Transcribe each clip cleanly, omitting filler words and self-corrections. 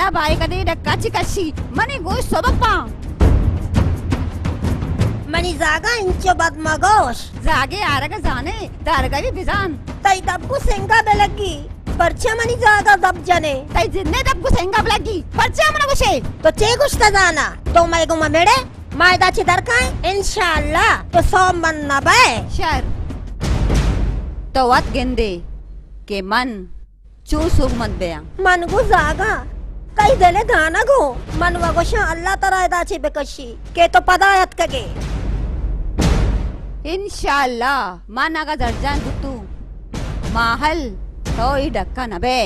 Ala bae kade dakkachi kashi mani gosh sobappa. Mani zaga incho bad magosh. Zage araga zane darga vi bizan. Tai dabku senga belagi. Parcha mani zaga dab jane. Tai jinne dabku senga belagi. Parcha mana goshe. To che gushta zana. To mai guma mede. Mai da chi darkai. Inshallah. To som man na bae. Shar. To wat gende. Ke man. Chu sugman beyang. Man gu zaga. Kai dele gana go. Man wagosha Allah tara da chi bekashi. Ke to padayat kage. Inshallah. Man aga zarjan gutu. Mahal. तो ही डक्का न बे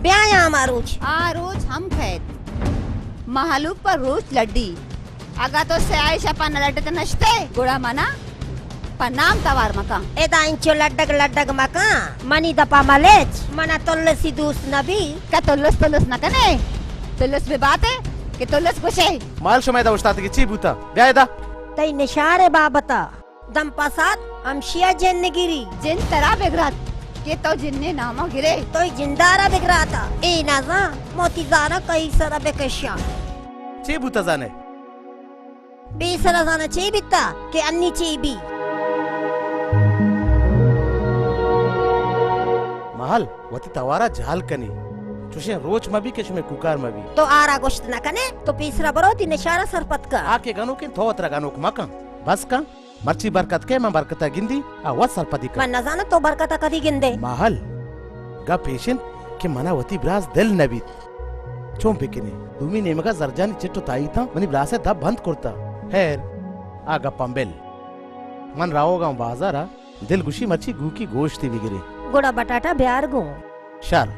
व्यायाम arose हम खैर महालूक पर रोज लड्डी अगा तो से आयशा पन लड्डे नश्ते गुड़ा मना पनाम तवार मका एदा इंचो लड्डग मका मनी दपा मलेच मना तोल्लसी दूस नबी का तोल्लस न कने तोल्लस बे बात है कि तोल्लस कुछ है माल शमायदा उस्ताद की ची बूता व्यायदा तई निशारे बाबता दम पसाद अमशिया जन्नगिरी जिन तरा बेगरात ये तो जिन्ने नामा गिरे तो जिंदारा बिगड़ा था ए नाज़ा मोतीजाना कई सरा बेकशिया ची बूता जाने बेसरा जाना ची बिता के अन्नी ची भी महल वती तवारा झाल कनी चुशे रोज मबी के शुमे कुकार मबी तो आरा गोश्त न कने तो पीसरा बरोती निशारा सरपत का आके गानो के थोतरा गानो मका बस का मर्ची बरकत के मैं बरकता गिंदी आ वसल पदी का मन नजाना तो बरकता कदी गिंदे महल गा पेशेंट के मनावती ब्रास दिल नबी चों पेकिने तुमी ने मगा जरजानी चिट्टो ताई था मनी ब्रासे दब बंद करता हैर आगा पंबेल मन राओगा बाजारा दिल गुशी मच्छी गू की गोश्त बिगरे गुड़ा बटाटा ब्यार गो शार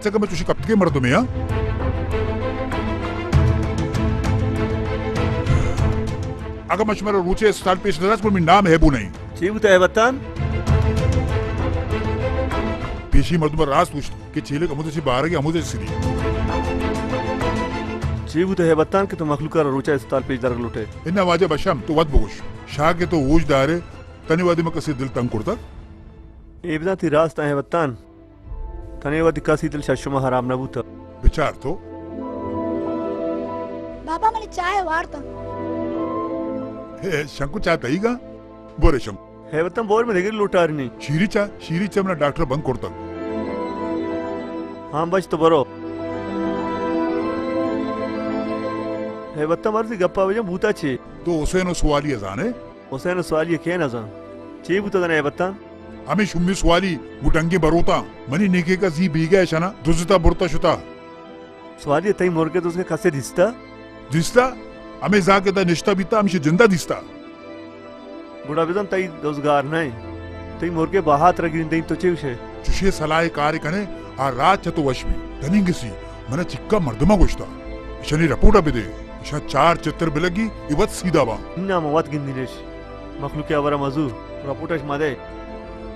का मैं तुझे कब के मर तुम्हें या अगर मैं तुम्हारा रूचे स्टाइल पेश नजर पर मैं नाम है बु नहीं चीबू तो है बतान पेशी मर्द पर रास पूछ कि चेले का मुझे से बाहर गया मुझे सीधी चीबू तो है बतान कि तो मखलूका रूचा स्टाइल पेश दर लुटे इन्ना वाजे बशम तो वद बोश शाह के तो ऊज दारे तनेवादी में कसी दिल तंग करता ये बिना थी रास्ता है बतान तनेवादी कासी दिल शशुमा हराम न बूता विचार तो बाबा मने चाय वारता शंकु चाहता ही का बोरे शंकु है बतान बोर में देगी लुटार नहीं शीरी चा मना डॉक्टर बंद करता हाँ बच तो बरो है बतान मर्जी गप्पा वजह बूता छे तो उसे नो सवाली अजान है उसे नो सवाली क्या ना जान ची बूता है बतान हमें शुम्मी सवाली मुटंगे बरोता मनी नेके का जी बीगा शना दुजता बुरता शुता सवाली तई मोरके तो उसके कसे दिसता हमें जाके ता निश्ता बीता हमें जिंदा दिसता बुढ़ा बेदम तई रोजगार नहीं तई मोरके बाहात रगी नहीं तो चेवशे चुशे सलाह कार्य कने आ रात चतो वशमी तनिंगसी मने चिक्का मर्दमा गोश्ता शनि रपोटा बेदे शा 4 चित्र बिलगी इवत सीधा बा इन्ना मवत गिंदिनेश मखलूक आवरा मजूर रपोटश मादे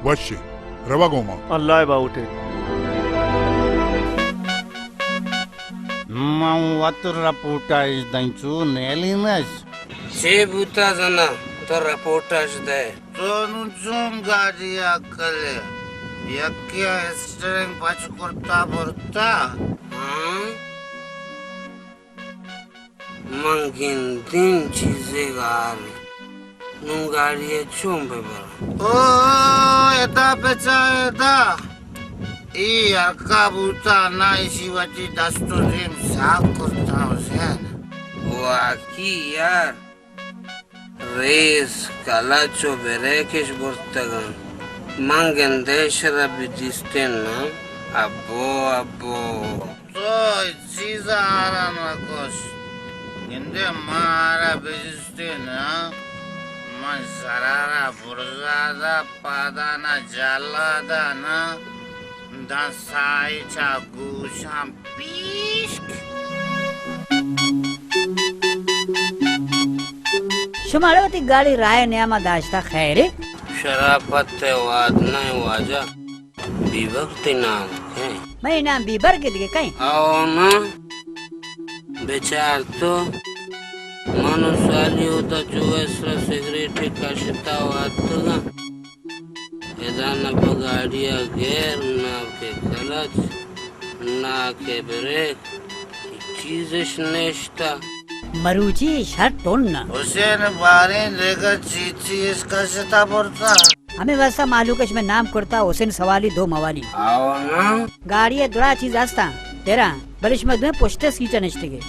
वश्य रवा गोमा अल्लाह बाउटे Watur reportage dancu nelinas. Ce buta zana to reportage de. Tonu zum gadi akale. Yakya string pachu kurta burta. Mangin din chize gari. Nungari chumbe bar. Oh, eta pecha eta. Akabuta na isiwati dasturim sakurta hosen. Waki yar. Reis kalacho berekesh burtagan. Mangen deshra bidisten na. Abo. To chiza arama kosh. Inde mara bidisten na. Man sarara burzada padana jalada na. दसायच्या गुशां पिश्क शुमाळवती गाडी राय नियमा दाजता खैरे शराफत वाद नहीं वाजा विभक्ति नाम है मैं नाम बीबर के लिए कहीं आओ ना बेचार तो मनुष्याली होता चोवेसरा सिगरेट का शिता वातगा एदाना बगाड़िया गेर ना के क्लच ना के ब्रेक चीज़ नेश्ता मरुची शर्ट टोनना हुसैन बारे लेकर चीची इसका शिता पड़ता हमें वैसा मालूकश में नाम करता हुसैन सवाली दो मवाली आओ ना गाड़ी है दुरा चीज आस्ता तेरा बलिश में पोस्टे सीट नचते के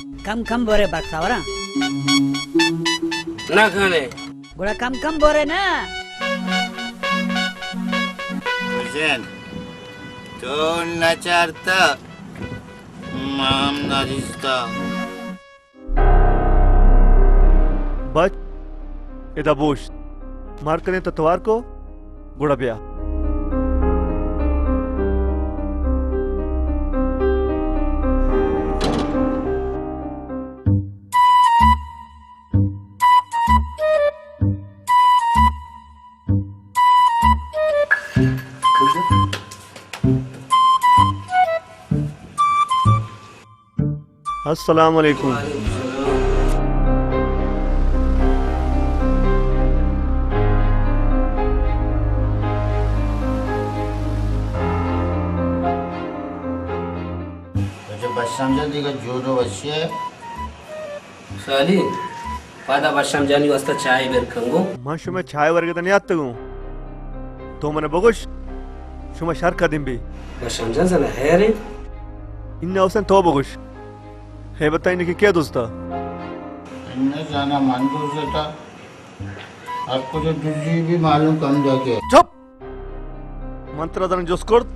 कम बोरे बरसावरा ना खाने गुड़ा कम बोरे ना हुसैन तो नचारता माम नरिस्ता बच इदा बोश मार करें तो तवार को गुड़ा पिया अस्सलाम वालेकुम समझा देगा जोरो बच्चे साली पादा बशम जानी वास्ता चाय बेर खंगो मां शुमे छाय वर्गे तने याद तगो तो मने बगोश शुमे शर कदिम भी बशम जान जना है रे इन्ने औसन तो बगोश है बताई ने कि क्या दोस्ता इन्हें जाना मंदूर से था आपको जो दूसरी भी मालूम कम जाके चुप मंत्र दन जोस्कोर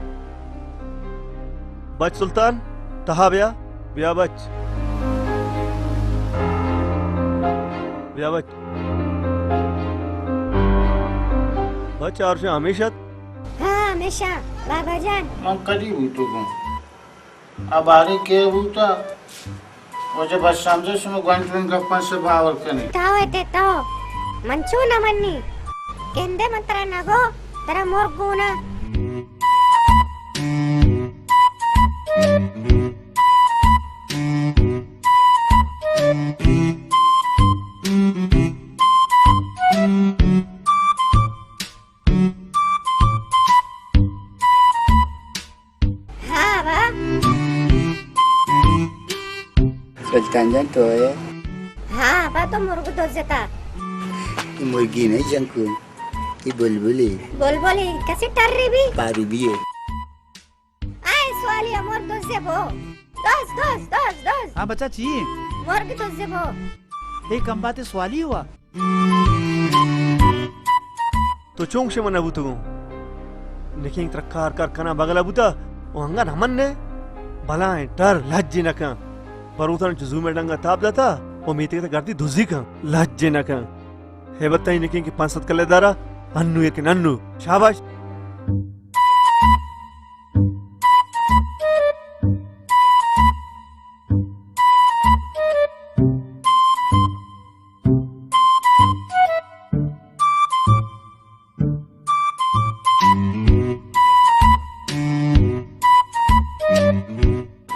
बच सुल्तान तहा बिया बच बच और से हमेशा हाँ हमेशा बाबा जान हम कभी बूटो को अब आरे के बूटा मुझे बस समझे सुनो गंटलन गप्पा से बावर कने ताओ एते ताओ मंचू न मन्नी केंदे मंत्रा नगो तेरा मोर गुना सुल्तान जान तो है हाँ बा तो मुर्ग तो जता मुर्गी नहीं जंकू ये बुलबुली बोली कैसे टर रही भी पारी भी है आए सवाली मोर तो से बो दोस हाँ बच्चा चाहिए मुर्ग तो से बो एक कम बातें सवाली हुआ तो चोंग से मना बुतगो लेकिन तरकार कर कना बगला बुता ओ हंगन हमन ने भलाए डर लज्जे न का पर उतन जुजू में डंगा ताप जाता ओ मीते के गर्दी दुजी का लज्जे न का है बताई लेकिन कि 5-7 कलेदारा अन्नू एक नन्नू शाबाश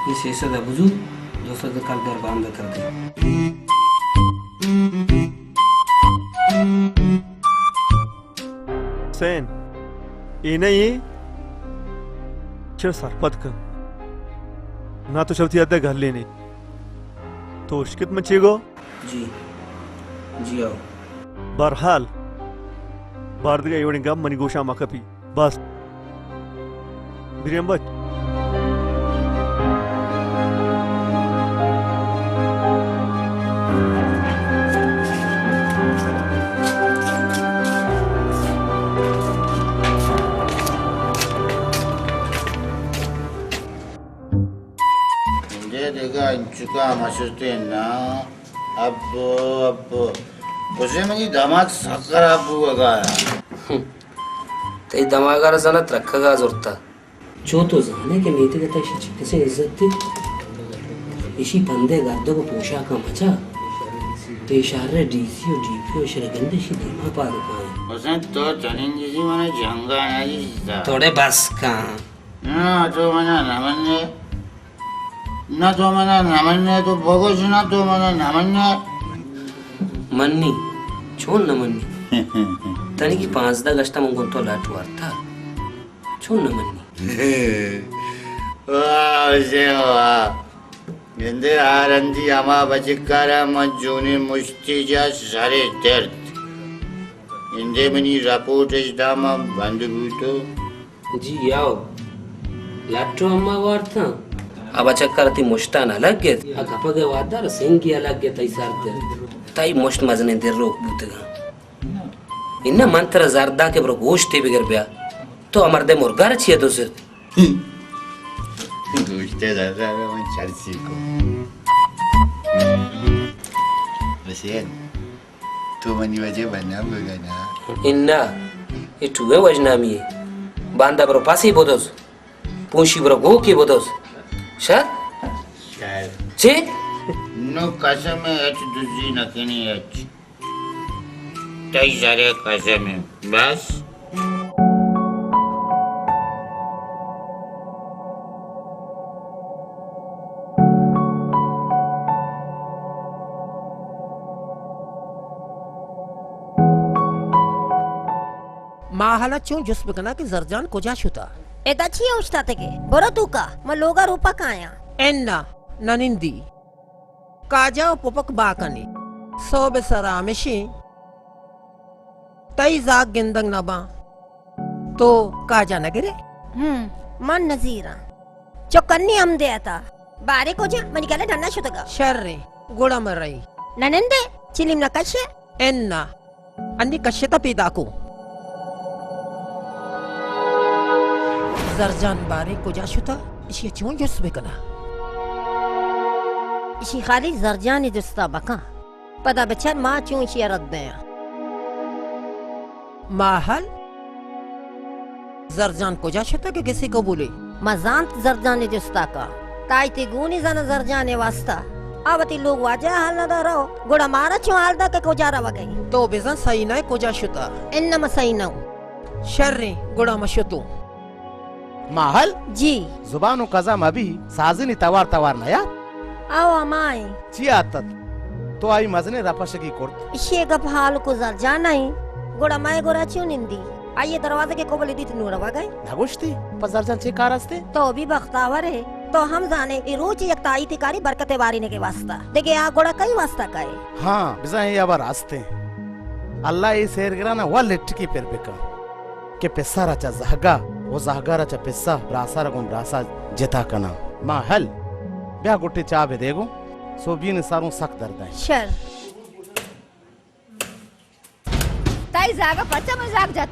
ये शेषा दा बुझू दोस्तों के कर दर बांध कर दे सेन ये नहीं चल सरपत का ना तो शब्द याद है घर लेने तो शिकत में चेगो जी आओ बरहाल बारदगा इवनी गम मनी गोशा मकपी बस बिरियम बच देगा इंचुका मशरते ना अब उसे मेरी दामाद खराब हुआ ते दमागार जनात रखगा जोरता चो तो जाने के नीति का तक किसे इज्जत थी इसी बंदे गर्दों को पोशाक का मचा तो इशारे डीसी और डीपी शरगंदे शी धीमा पा रखा है उसने तो चलेंगे जी मैंने जंगा नहीं थोड़े बस का ना तो मैंने नमन्ने ना तो मैंने नमन्ने तो भोगोश ना तो मैंने नमन्ने मन्नी छोड़ न मन्नी तनी की 5 अगस्त मंगों तो लाटू अर्था छोड़ न मन्नी वाह से वाह इंदे आरंदी अमा बचिकारा मजूनी मुश्ती जा सारे दर्द इंदे मनी रपोर्ट इस दामा बंद बूटो जी याओ लाटू अम्मा वार्ता अब चक्कर ती मुश्ता न लग गए अगपगे वादार सिंह की अलग गए तई सार दे तई मुश्त मजने दे रोक बूतेगा इन्ना मंत्र जरदा के ब्रो गोश्त बिगर बिया तो अमर दे मुर्गार छिए तो सिर गोश्ते दादा मैं चर्ची को वैसे तो मनी वजह बना होगा ना इन्ना इटुवे वजनामी बांदा ब्रो पासी बोदोस पूंशी ब्रो गो की बोदोस शा चे नो कसम एच दुजी नकनी एच तई सारे कसम बस माहाला चो जुस बकना की जरजान कोजा शुता एदा छिए उस्ता तके बरो तुका म लोगा रूपा काया एन्ना ननिंदी काजा पुपक बाकनी सो बेसरा मिशी तई जाग गिंदंग नबा तो काजा नगरे मन नजीरा चौकन्नी हम दे आता बारे को जा मनी कले डन्ना शुतगा शर्रे गुड़ा मरई ननंदे चिलिम न कशे एन्ना अन्नी कशेता पीदाकू जरजान बारे को जा शुता इसी चों जुस बकना इसी खाली जरजानी दुस्ता बका पता बचर माँ चूं इसी रद दे माहल जरजान को जा शुता के किसी को बोले मजांत जरजानी दुस्ता का ताईती गुनी जना जरजाने वास्ता आवती लोग वाजा हाल न रहो गुड़ा मारा चूं हाल दा के को जा रवा गई तो बेजा सही ना को जा शुता इन्ना मसई ना शर्रे गुड़ा मशुतू माहल जी जुबानो कजा मबी साजिनी तवार तवार नया आओ अमाई ची आतत तो आई मजने रपशगी कोर्ट इसे गप हाल को जरजा नहीं गुड़ा माए गुड़ा चूं निंदी आइए दरवाजे के कोबली दी नूर वा गए नगुश्ती पजरजन चे कारस्ते तो भी बख्तावर है तो हम जाने ई रोज एक ताई तिकारी बरकते बारीने के वास्ता देखे आ गोड़ा कई वास्ता काए हाँ बिजा ये अब रास्ते अल्लाह ये शेर गिराना वा लिट्टी पेर बेका के पेसा रचा जहगा वो जहगा रचा पेसा रासा रगुम रासा जेता कना माहल ब्या गुट्टी चा बे देगो सो बीन सारों सख्त दर्द है शर ताई जागा पचा में जाग जात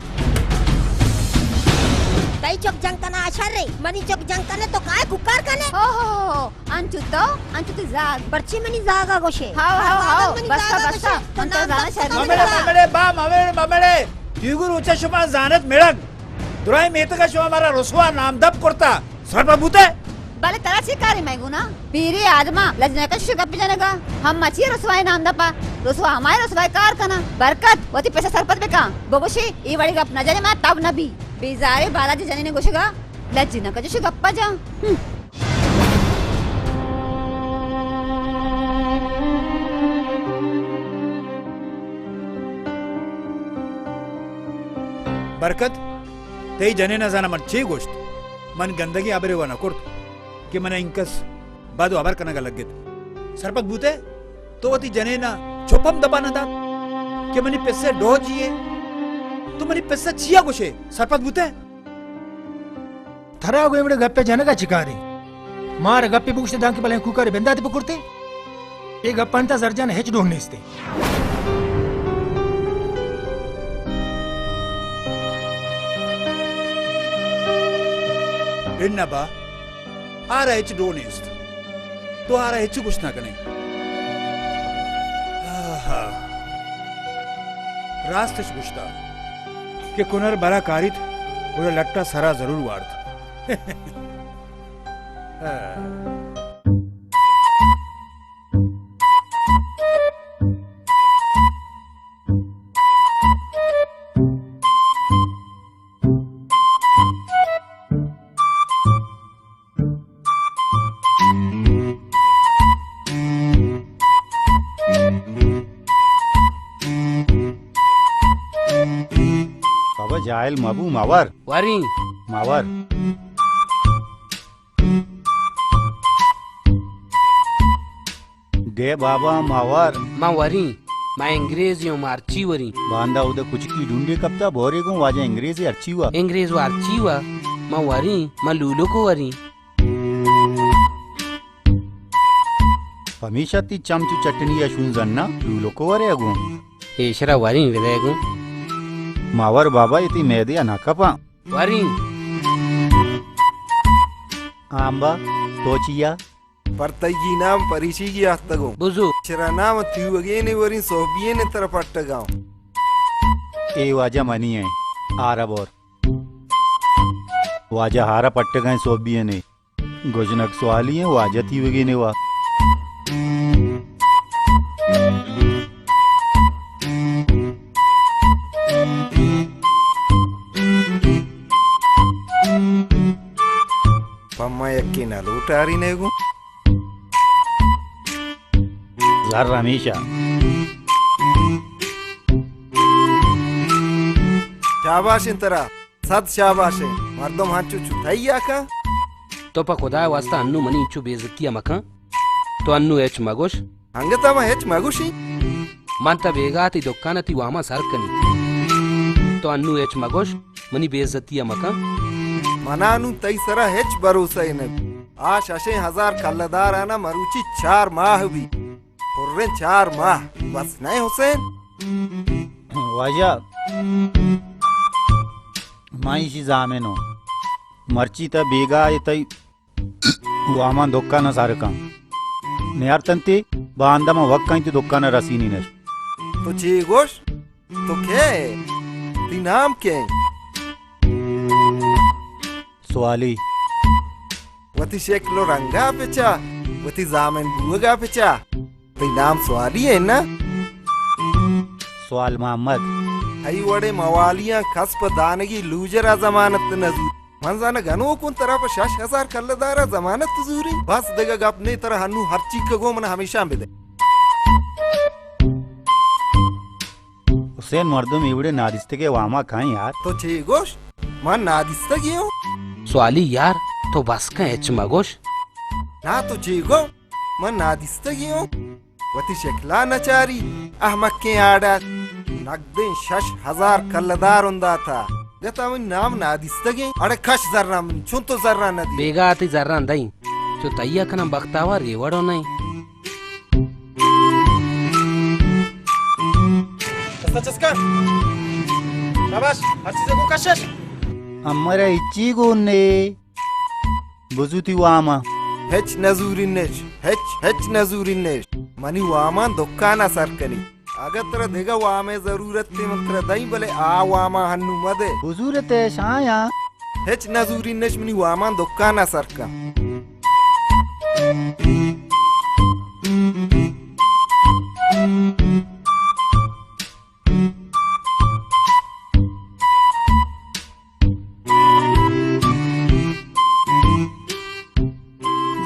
ताई चौक जंकना आशर रे मनी चौक जंकने तो काय कुकार कने हो अंचु तो जाग पर्ची मनी जागा गोशे हाव बस्ता अंतर जाना शर्म ममळे बा ममळे युगुर उच्च शुमा जानत मिळक दुराई मेत का शुमा मारा रसवा नामदप करता सर्वभूते भले तरह शिकारी मैं गुना पीरी आदमा लजने का शुगर पिजनेगा हम मची रसवाई नाम दपा रसवा हमारे रसवाई कार कना बरकत वती पैसा सरपत बेका बगोशी ई वड़ी गप नजरे में तब नबी बेजारे बालाजी जनी ने गोशगा लज्जिना का जो गप्पा जा बरकत तेई जने न जाना मन ची गोष्ट मन गंदगी आबरे वा नकोर्त कि मन इंकस बादो आबर कनगा लगेत सरपत बूते तो वती जने ना चोपम दबा न दात कि मनी पैसे डो जिए तो मनी पैसे छिया गोशे सरपत बूते थरा गो एमडे गप्पे जनगा चिकारी मार गप्पे बुगशे दांके बले कुकर बेंदाती पकुरते ए गप्पंता जरजान हेच डोंगनेस्ते इन्नबा आरा हेच डोनेस्ट तो आरा हेच कुछ ना कने रास्ते गुश्ता कि कुनर बरा कारित उड़े लट्टा सरा जरूर वार्थ बाबा जायल माबू मावर वारी मावर दे बाबा मावर मां वरी मां अंग्रेज यो मारची वरी बांदा उधर कुछ की ढूंढे कब था भोरे को वाजे अंग्रेजी अच्छी हुआ अंग्रेज वारची हुआ मां वरी मां लूलो को वरी हमेशा ती चमचू चटनी या शून जन्ना लूलो को वरे अगू एशरा वरी विदेगु मावर बाबा इति मैदे अनाकपा वरी आंबा तोचिया ಪರ್ತೈಗಿ ನಾಮ್ ಪರಿಶಿಗಿ ಹತ್ತಗೋ ಬುಜು ಚರನಾಮ ತಿಯುವಗೇನೆ ವರಿನ್ ಸೋಬಿಯೇನೆ ತರ ಪಟ್ಟಗಾಂ ए वाजा मनी है आरब और वाजा हारा पट्टे गए सोबिये ने गोजनक सवाली है वाजा थी वगे ने वा पम्मा यक्की ना लूटारी नेगु जर हमेशा शाबाशिन तरा सद शाबाशे मर्दम हाचु छुथैया का तो पा खुदा वास्ता अन्नु मनी इच्छु बेइज्जतिया मका तो अन्नु एच मगोश हंगता मा हेच मगुशी मानता बेगाती दुकानती वामा सरकनी तो अन्नु एच मगोश मनी बेइज्जतिया मका मनानु तई सरा हेच भरोसा ने आश अशे 1000 कल्लदार आना मरुची 4 माह भी पुर्रे 4 माह बस नहीं हुसैन वाजा माईशी जामेनो मर्ची त बेगा तई वामा दुकान सारका नेयार तंते बांदा मा वक्का इंती दुकान रसीनी ने तो ची गोश तो के ती नाम के सवाली वती शेकलो रंगा पेचा वती जामेन बुगा पेचा ती नाम सवाली है ना सवाल मोहम्मद आई वडे मवालियां खस्प दानगी लूजरा जमानत नजू मंजाना गनो कुन तरफ 6000 कल्लदारा जमानत जूरी बस दगा अपने तरह हनु हर चीज को मन हमेशा बेदे हुसैन मर्दम एवडे नादिस्ते के वामा खाएं यार तो छे गोश मन नादिस्ता गियो सवाली यार तो बस का एच मगोश ना तो छे गो मन नादिस्ता गियो वती शक्ला नचारी अहमक के आड़ा नगदे 6000 कल्लदार उंदा था गतावन नाम नादिस्तगे अड़े खश जर्रा मन छुन तो जर्रा नदी बेगाती जर्रा दई जो तैया कना बक्तावा रेवड़ो नहीं चस्का शाबाश हर चीज को कशश अमरा इच्ची गोने बुजुती वामा हेच नजूरिनेश मनी वामा दुकाना सरकनी अगत्र देगा वामे जरूरत ते मंत्र दई बले आ वामा हन्नु मदे हुजूरत है शाया हेच नजूरिनेश मनी वामा दुकाना सरका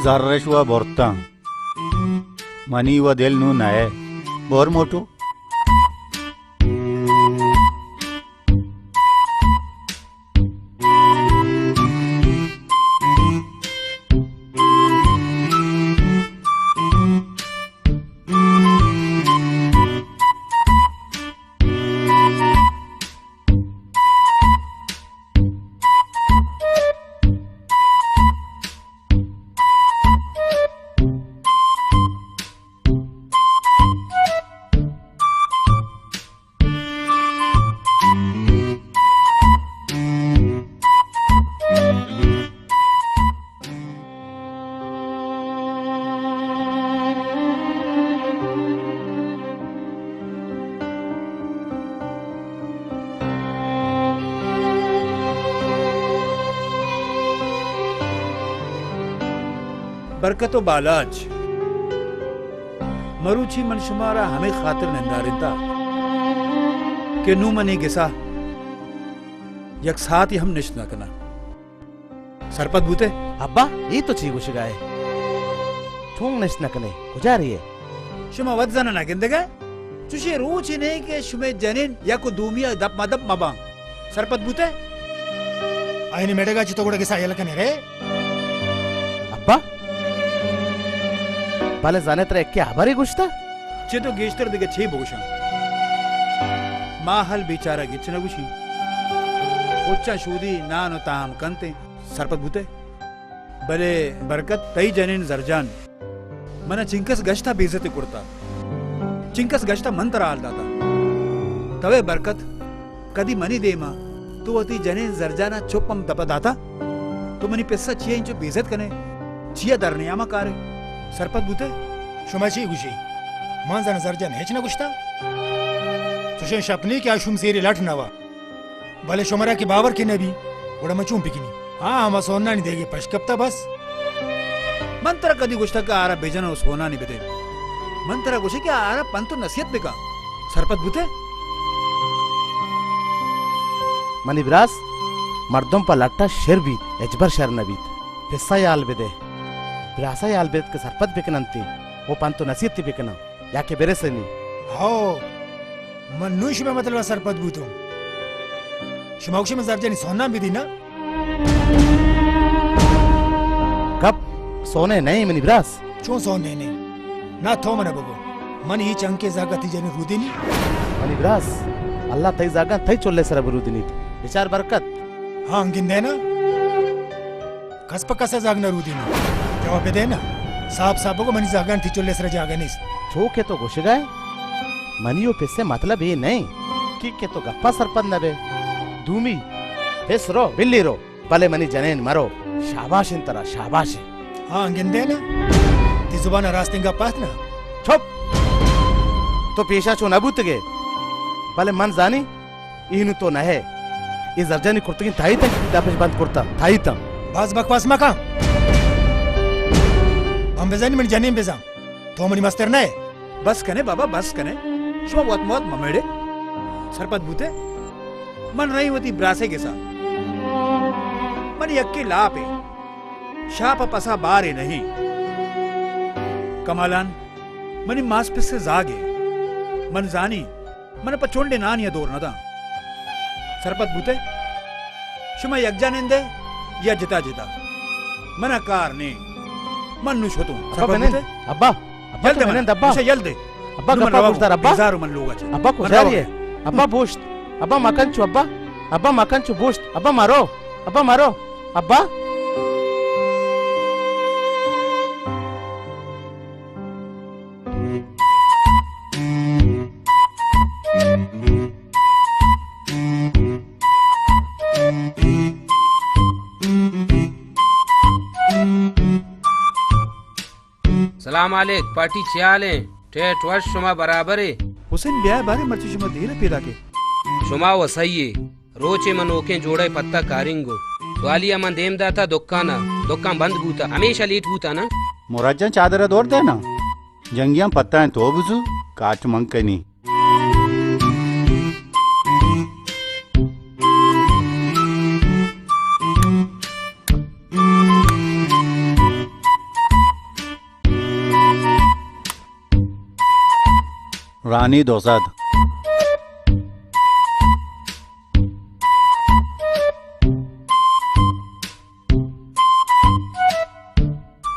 जर्रेशवा बोरता मनी व दिल नु नए बोर मोटो बरकतो बालाज मरुची मन शुमारा हमें खातिर निंदारिता के नू मने गिसा यक साथ ही हम निश्च न कना सरपत बूते अब्बा ये तो चीगु शिगाए ठोंग निश्च न कने गुजार ये शुमा वदजना ना गिंदगा चुशे रोची नहीं के शुमे जनिन या को दूमिया दप मदप मबा सरपत बूते आईने मेडगा चितो गुड़ा गिसा यलकने रे अब्बा बाले जाने तरे क्या हमारी गुश्ता चितो गेस्टर दिगे छे बोगशा माहल बेचारा गिचना गुशी उच्चा शूदी नानो ताम कंते सरपत बूते बले बरकत तई जनिन जरजान मना चिंकस गश्ता बेइज्जती कुर्ता चिंकस गश्ता मंत्र आल दाता तवे बरकत कदी मनी देमा तो अति जनिन जरजाना चुपम दपा दाता तो मनी पैसा चिया इंचो बेइज्जत कने चिया दरनियामा कारे सरपत बूते शुमाची गुशी मान जाना जरजान हेच ना गुश्ता तुझे शपनी के आशुम सेरी लट नवा भले शुमरा की बावर की नबी उड़ा मचूं पिकिनी हाँ हम सोना नहीं देगी पशकप्ता बस मंत्र कदी गुश्ता का आरा बेजना उस होना नहीं बेटे मंत्र गुशे क्या आरा पंतु नसीहत बेका सरपत बूते मनिब्रास मर्दों पर लट्टा शेर बीत एजबर शर नबीत हिस्सा याल बेदे ब्रासा याल बेद के सरपत बेकनंती वो पंतु नसीहत बेकना याके बेरे से नहीं हाँ मनुष्य में मतलब सरपत बूतो शुमाउशी में जरजानी सोना भी दी ना कब सोने नहीं मनिब्रास चो सोने नहीं ना थो मना बगो मन ही चंके जागा तिजनी रुदिनी मनिब्रास अल्लाह तई जागा तई चोल्ले सर बरुदिनी विचार बरकत हाँ गिंदे ना कस पक्का जागना रुदिनी जवाब दे ना साहब साहब को मनी जागा थी चोल्ले सर जागा नहीं छो के तो घुस गए मनियो पैसे मतलब ये नहीं कि के तो गप्पा सरपत नबे दूमी हेस रो बिल्ली रो पले मनी जनेन मरो शाबाश इन तरह शाबाश हाँ गिंदे ना ती जुबान रास्ते का पास ना चुप तो पेशा चो नबूत गे पले मन जानी इनु तो न है ये जर्जनी कुर्तगी थाई तक दापेश बंद कुर्ता थाई तक बस बकवास मका हम बेजानी मन जनेन बेजा तो मनी मास्टर ना है बस कने बाबा बस कने शुमा बहुत मौत ममेड़े सरपत बूते मन रही होती ब्रासे के साथ मन यक्के लापे शाप पसा बारे नहीं कमालान मनी मास पिस्से जागे मन जानी मन पचोंडे नानिया दूर नदा सरपत बूते शुमा यज्ञा निंदे या जिता जिता मना कार ने मन नुश होतु अब्बा यल दे मन अब्बा यल दे अब्बा गप्पा पुछदार अब्बा हजारों मन लोग अच्छे अब्बा कुछारी है अब्बा बोश्त अब्बा मकन चु अब्बा अब्बा मकन चु बोश्त अब्बा मारो अब्बा सलाम आलेक पार्टी छियाले ठेठ वर्ष शुमा बराबर है हुसैन ब्याह बारे मर्ची शुमा धीरे पैदा के शुमा वसई रोचे मनोके जोड़े पत्ता कारिंगो वालिया मन देम दाता दुकान बंद बूता हमेशा लेट बूता ना मोराजा चादर दौड़ देना जंगिया पत्ता है तो बुझू काट मंकनी रानी दोसाद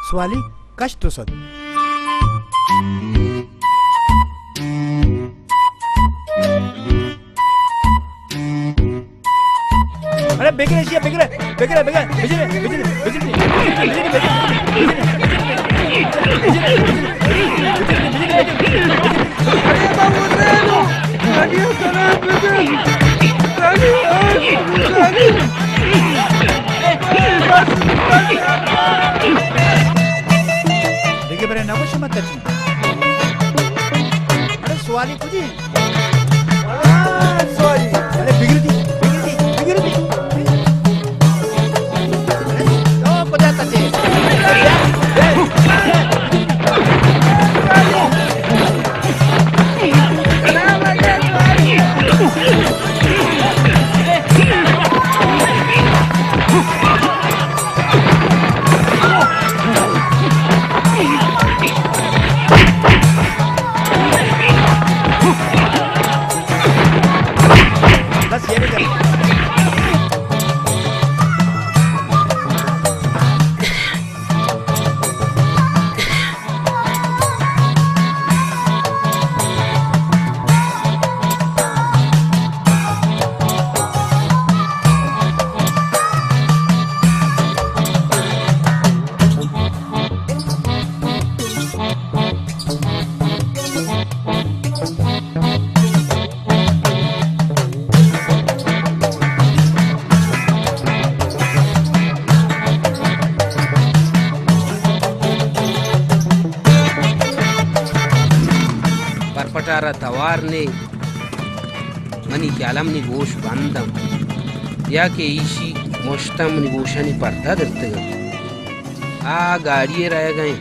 स्वाली कष्ट तो सद अरे बेगरे शिया बेगरे देखिए मेरे नाम शमत करती अरे स्वाली कुछ स्वाली अरे बिगड़ दी अरे तो पता कचे पटारा तवारने मनी यालमनी गोश बांधम या के ईशी मोष्टमनी गोशानी पर्दा दत्ते आ गाड़िए रह गए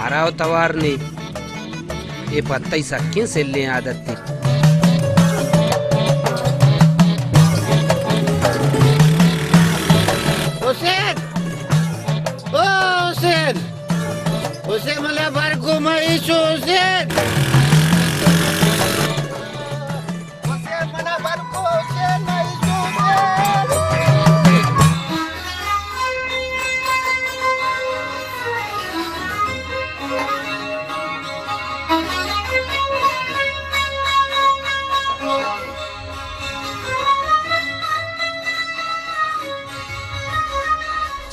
आराव तवारने ये पत्ता ही सक्के से ले आदत थी हुसैन ओ हुसैन हुसैन मला बार घुमाई छो हुसैन हुसैन मला बार को हुसैन नहीं छो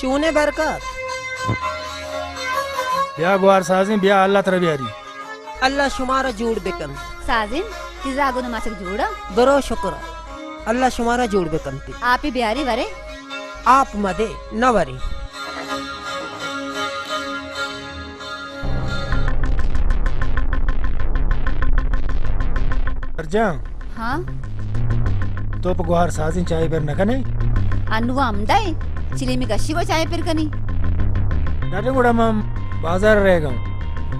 चूने बरकत ब्या गुआर साजिन ब्या अल्लाह तरह ब्यारी अल्लाह शुमारा जोड़ बेकन साजिन तिजागुन मासक जोड़ा दरो शुक्र अल्लाह शुमारा जोड़ बेकन ती आप ही बिहारी वरे आप मदे नवरी अर्जा हाँ तो गुआर साजिन चाय बेर नकने अन्नुवा अमदाई चिलीमी कशी को चाय फिर कनी नाटे गुड़ा मम बाजार रहेगा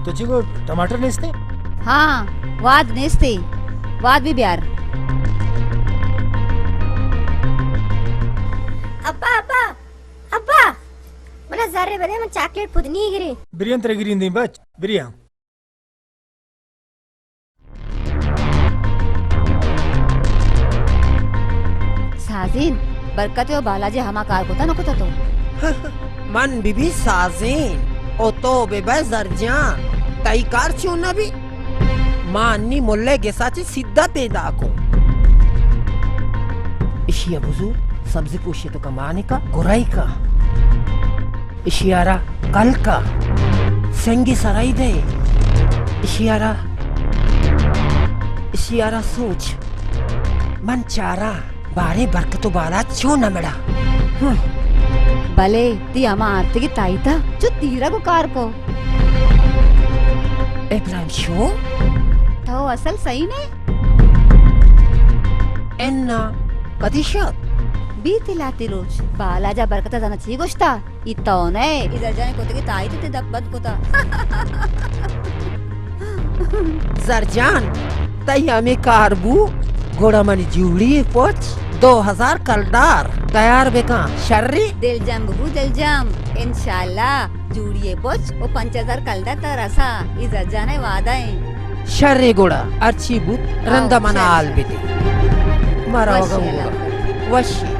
तो चिको टमाटर नेस्ते हाँ वाद नेस्ते वाद भी बिहार अब्बा अब्बा अब्बा मला जरे बरे मन चॉकलेट पुदनी गिरी बिरियान तरह गिरी दी बच बिरियान साजिन बरकत यो बालाजी हमा कार को था नको तो मन बीबी साजिन ओ तो बेबा जरजान तई कार छो नबी मान्नी मुल्ले गेसाची सिद्धा तेदा को इशिया बुजू सब्जी पूछे तो कमाने का गुराई का इशियारा कल का सेंगी सराई दे इशियारा इशियारा सोच मन चारा बारे बरकतो बाला छो न मिला भले ती हमा आरती की ताई था जो तीरा को कार को इब्राहिम शो तो असल सही ने एन्ना कदिशत बीतिलाती रोज बालाजा बरकता जाना चाहिए गोश्ता इतना ने इधर जाने को की ताई ते दब बद कोता जरजान तई हमें कारबू घोड़ा मनी जूड़ी पोच 2000 कलदार तैयार बेका शर्री दिल जाम बबू दिल जाम इंशाल्लाह जूड़िए पोच वो 5000 कलदा तरसा इधर जाने वादा है शर्री घोड़ा अच्छी बुत रंदा मना आल बेटे मरा होगा वशी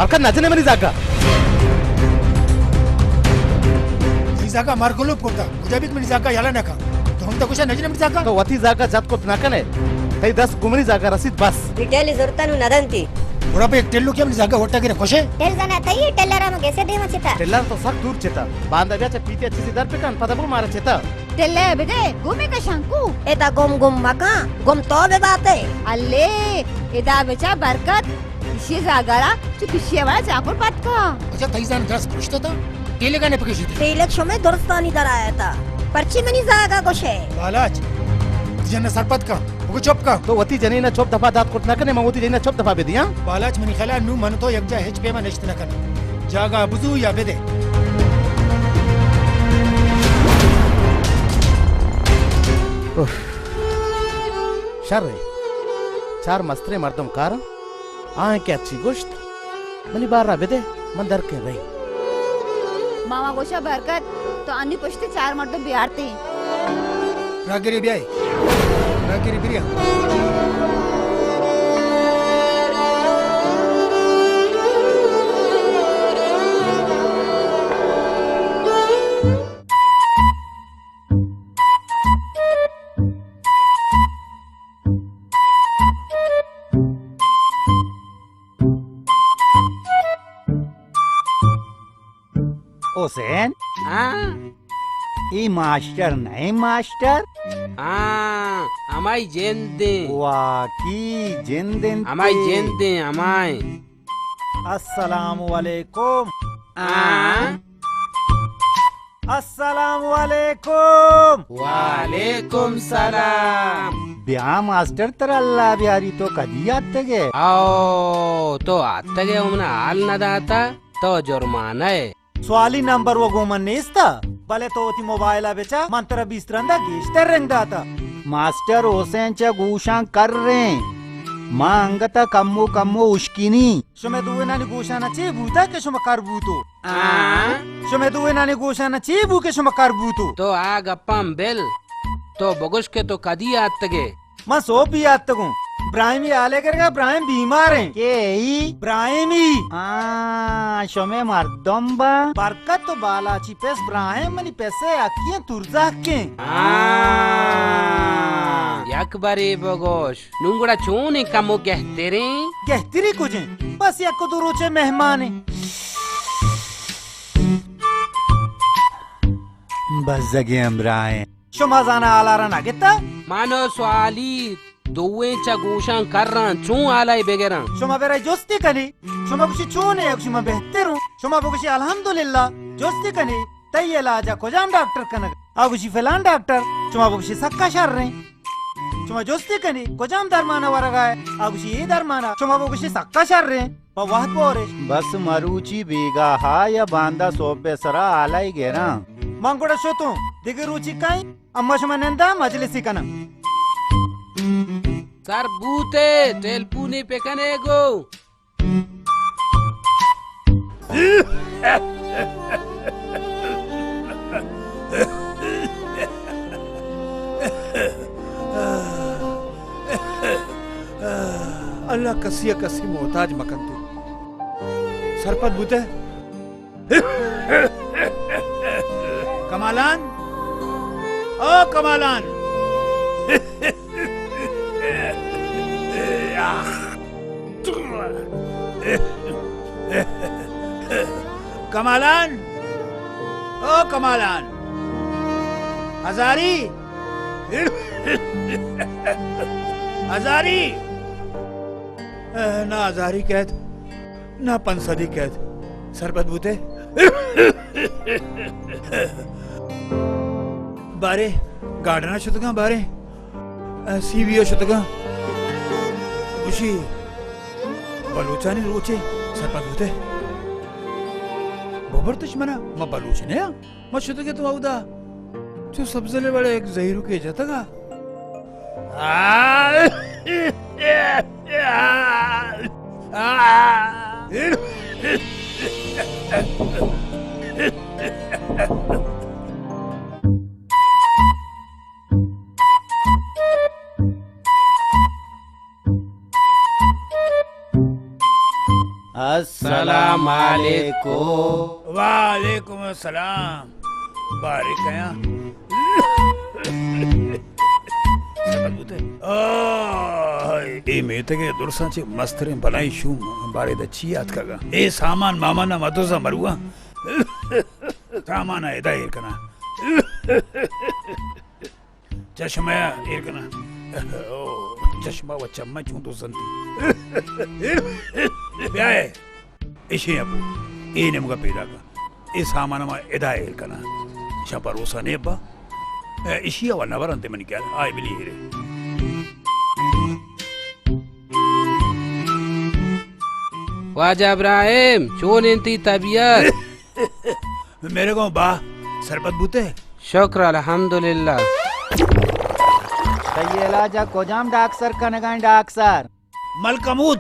बरकत नजने मनी जागा जागा मार्गोलो कोता कुजाबित मनी जागा याला नका तो हम तो कुछ नजने मनी जागा तो वती जागा जात को नकने हे 10 गुमनी जागा रसीद बस डिटेल जरूरतनु नदंती बड़ा पे एक टेल्लो के मनी जागा होटा गिरे खुशे टेल जाना तई टेलरा म गेसे दे मचिता टेलर तो सक दूर चेता बांधा चे पीते अच्छी सी दर पे कान पदबो मारा चेता टेल्ले बेटे घूमे का शंकु एता गुम गुम मका गुम तो बे बाते अल्ले एदा बेचा बरकत इशी जागारा तू पिशिया वाला चाकुर पटका अच्छा तई जान दस पुछता था टेले का ने पकेशी थी टेले शमे दुरस्तानी दर आया था पर्ची मनी जागा कोशे बालाज जन सरपत का वो चुप का तो वती जनी ना चुप दफा दात कुट ना कने मवती जनी ना चुप दफा बे दिया बालाज मनी खला नु मन तो यकजा हेच पे में नष्ट न कर जागा बुजू या बेदे शर्रे चार मस्त्रे मर्दम कार आए के अच्छी गोश्त मनी बार बेदे मन दर के रही मामा गोशा बरकत तो अन्नी पुश्ते 4 मर्द बिहारते रागिरी बियाई रागिरी बिरिया हुसैन हाँ ई मास्टर नहीं मास्टर हाँ हमारी जेंदे वाकी जिंदिन हमारी जेंदे हमारे अस्सलामु अलैकुम हाँ अस्सलामु अलैकुम वालेकुम सलाम ब्याह मास्टर तर अल्लाह बिहारी तो कदी आते गे आओ तो आते गए हमने हाल न दाता तो जुर्माना है सवाली नंबर वो गोमन नेस्ता भले तो ती मोबाइल बेचा मंत्र बिस्तरंदा गेस्टर रंग दाता मास्टर हुसैन चा गूशां कर रहे मां अंगता कम्मो कम्मो उश्किनी शुमे दुवे नानी गोशाना चे बूता के शुम कर बूतो शुमे दुवे नानी गोशाना चे बू के शुम कर बूतो तो आ गप्पम बेल तो बगुश के तो कदी आते गए मां सो भी आते गो ब्राहिम ही आले करेगा ब्राहिम बीमार है के ही ब्राहिम ही शुमे मर्दम्बा बरकत तो बाला ची पेस ब्राहिम मनी पैसे आकियां तुरजा के यक बारी बगोश नुंगड़ा चूने कमो गहतेरे कुछ बस यक दो रोचे मेहमान है बस जगे ब्राहिम शुमा जाना आलारा ना गिता मानो सवाली दोवे चा गोशां कर रहा चूं आलाई बेगेरा शुमा बेरा जोस्ती कनी शुमा कुछ चूने है शुमा बेहतर हूँ शुमा कुछ अल्हम्दुलिल्लाह जोस्ती कनी तय लाजा कोजाम डॉक्टर कनक आगुशी फलान डॉक्टर शुमा कुछ सक्का शर रहे शुमा जोस्ती कनी कोजाम दरमाना वरगा है आगुशी ये दरमाना शुमा कुछ सक्का शर रहे वाहत बोरे बस मरूची बेगा हा या बांदा सोपे सरा आलाई गेरा मांगोड़ा शोतू दिगे रुचि काई अम्मा शुमा नंदा मजलिसी कना सर बूते तेल पुने पे कने गो अल्लाह कसिया कसी मोहताज मकंते सरपत बूते कमालान ओ कमालान कमालान ओ कमालान हजारी हजारी ना हजारी कैद ना पंसदी कैद सरबत बूते बारे गार्डना शुतगा बारे सीवियो शुतगा उशी बलूचानी रोचे सरपत होते बोबर तुझमना म बलूच ने म शुतगे तो आउदा जो सबसे बड़े एक जहीरू के जतगा अस्सलाम वालेकुम वालेकुम अस्सलाम बारिक कया ए मेतगे दुरसाचे मस्तरे बनाई शू बारे द चियात कागा ए सामान मामा ना मदोसा मरुआ सामान है दायर कना चश्मा एर कना ओ चश्मा व चम्मा चूं तो संती ब्याए इशे अपू ए ने मुगा पैदा का ए सामान मा एदा एर कना शपरोसा ने बा इशिया व नवरंते मन क्या आय बिली हिरे वाजा इब्राहिम चोन इंती तबीयत मेरे को बा सरबत बूते शुक्र अल्हम्दुलिल्लाह तय्यला जा कोजाम डाक्सर कनगान डाक्सर मलकमूद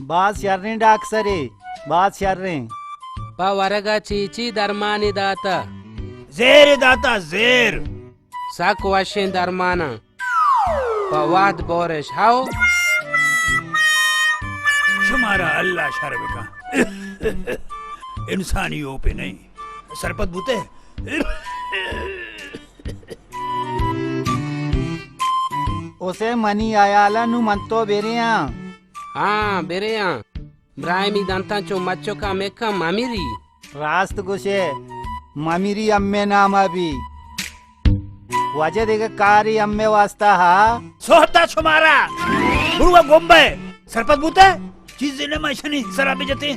बात शर्रे डाक्सरे बात शर्रे पा वरगा चीची दरमानी दाता जेर दाता जेर साक वाशें दरमाना पा वाद बोरेश हाओ शुमारा अल्लाह शर्ब का इंसानियों पे नहीं सरपत बूते उसे मनी आयाला नु मंतो बेरिया हाँ बेरिया ब्राहिमी दंता चो मच्चो का मेका मामिरी रास्त गोशे ममिरी अम्मे नाम अभी वजह देगा कारी अम्मे वास्ता हा सोहता छुमारा बुरुवा गोंबे सरपत बूते चीज देने में ऐसा नहीं सराबी जते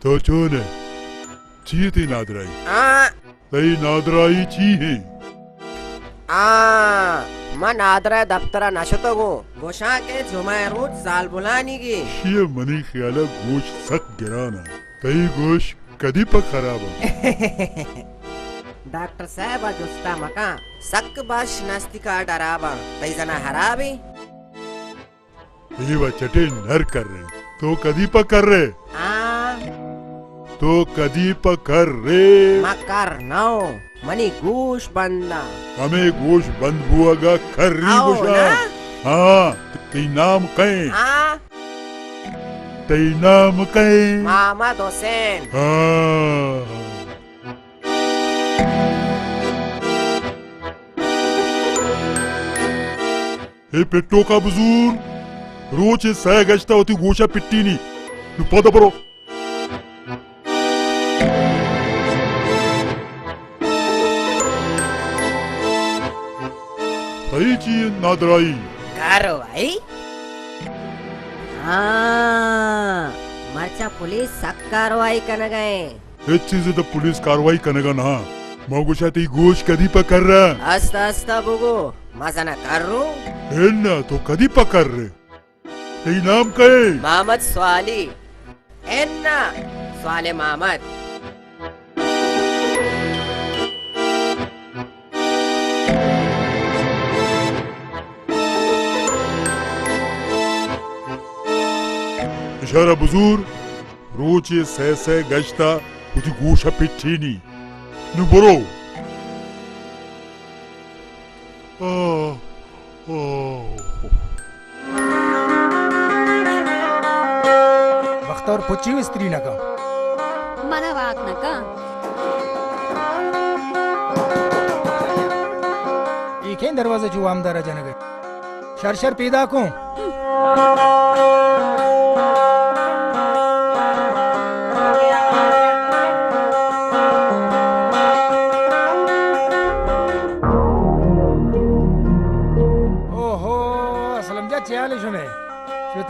तो चोने चीती नादराई तई नादराई ची है मन आदरा दफ्तरा नशतगो गोशा के जुमाए रोज साल बुलानी की ये मनी ख्याला गोश सक गिराना तई गोश कदी पर खराब डॉक्टर साहब जुस्ता मका सक बाश नास्तिका डराबा तई जना हराबी ये बचटे नर कर रहे तो कदी पर कर रहे तो कदी पर कर रहे मकर नौ मनी गोश बंदा हमें गोश बंद हुआगा कर रही गोशा हाँ तई नाम कहें तई नाम कहें मोहम्मद हुसैन हाँ हे पेट्टो का बुजुर्ग रोज सह गश्ता होती गोशा पिट्टी नहीं नु पौधा परो सही चीज नादराई कार्रवाई मरचा पुलिस सख्त कार्रवाई करने गए एक चीज तो पुलिस कार्रवाई करेगा ना मौगुशा ती गोश कदी पकड़ रहा अस्ता अस्ता बुगो मजा न कर रू ना तो कदी पकड़ रहे तेरी नाम कहे मोहम्मद स्वाली एन्ना स्वाले मोहम्मद इशारा बुजुर्ग रोज ये सह गश्ता उठी गोशा पिट्ठी नी नु बरो वक्तावर पुच्ची स्त्री नका मन वाक नका इखें दरवाजे जो आमदारा जनगे शर पैदा को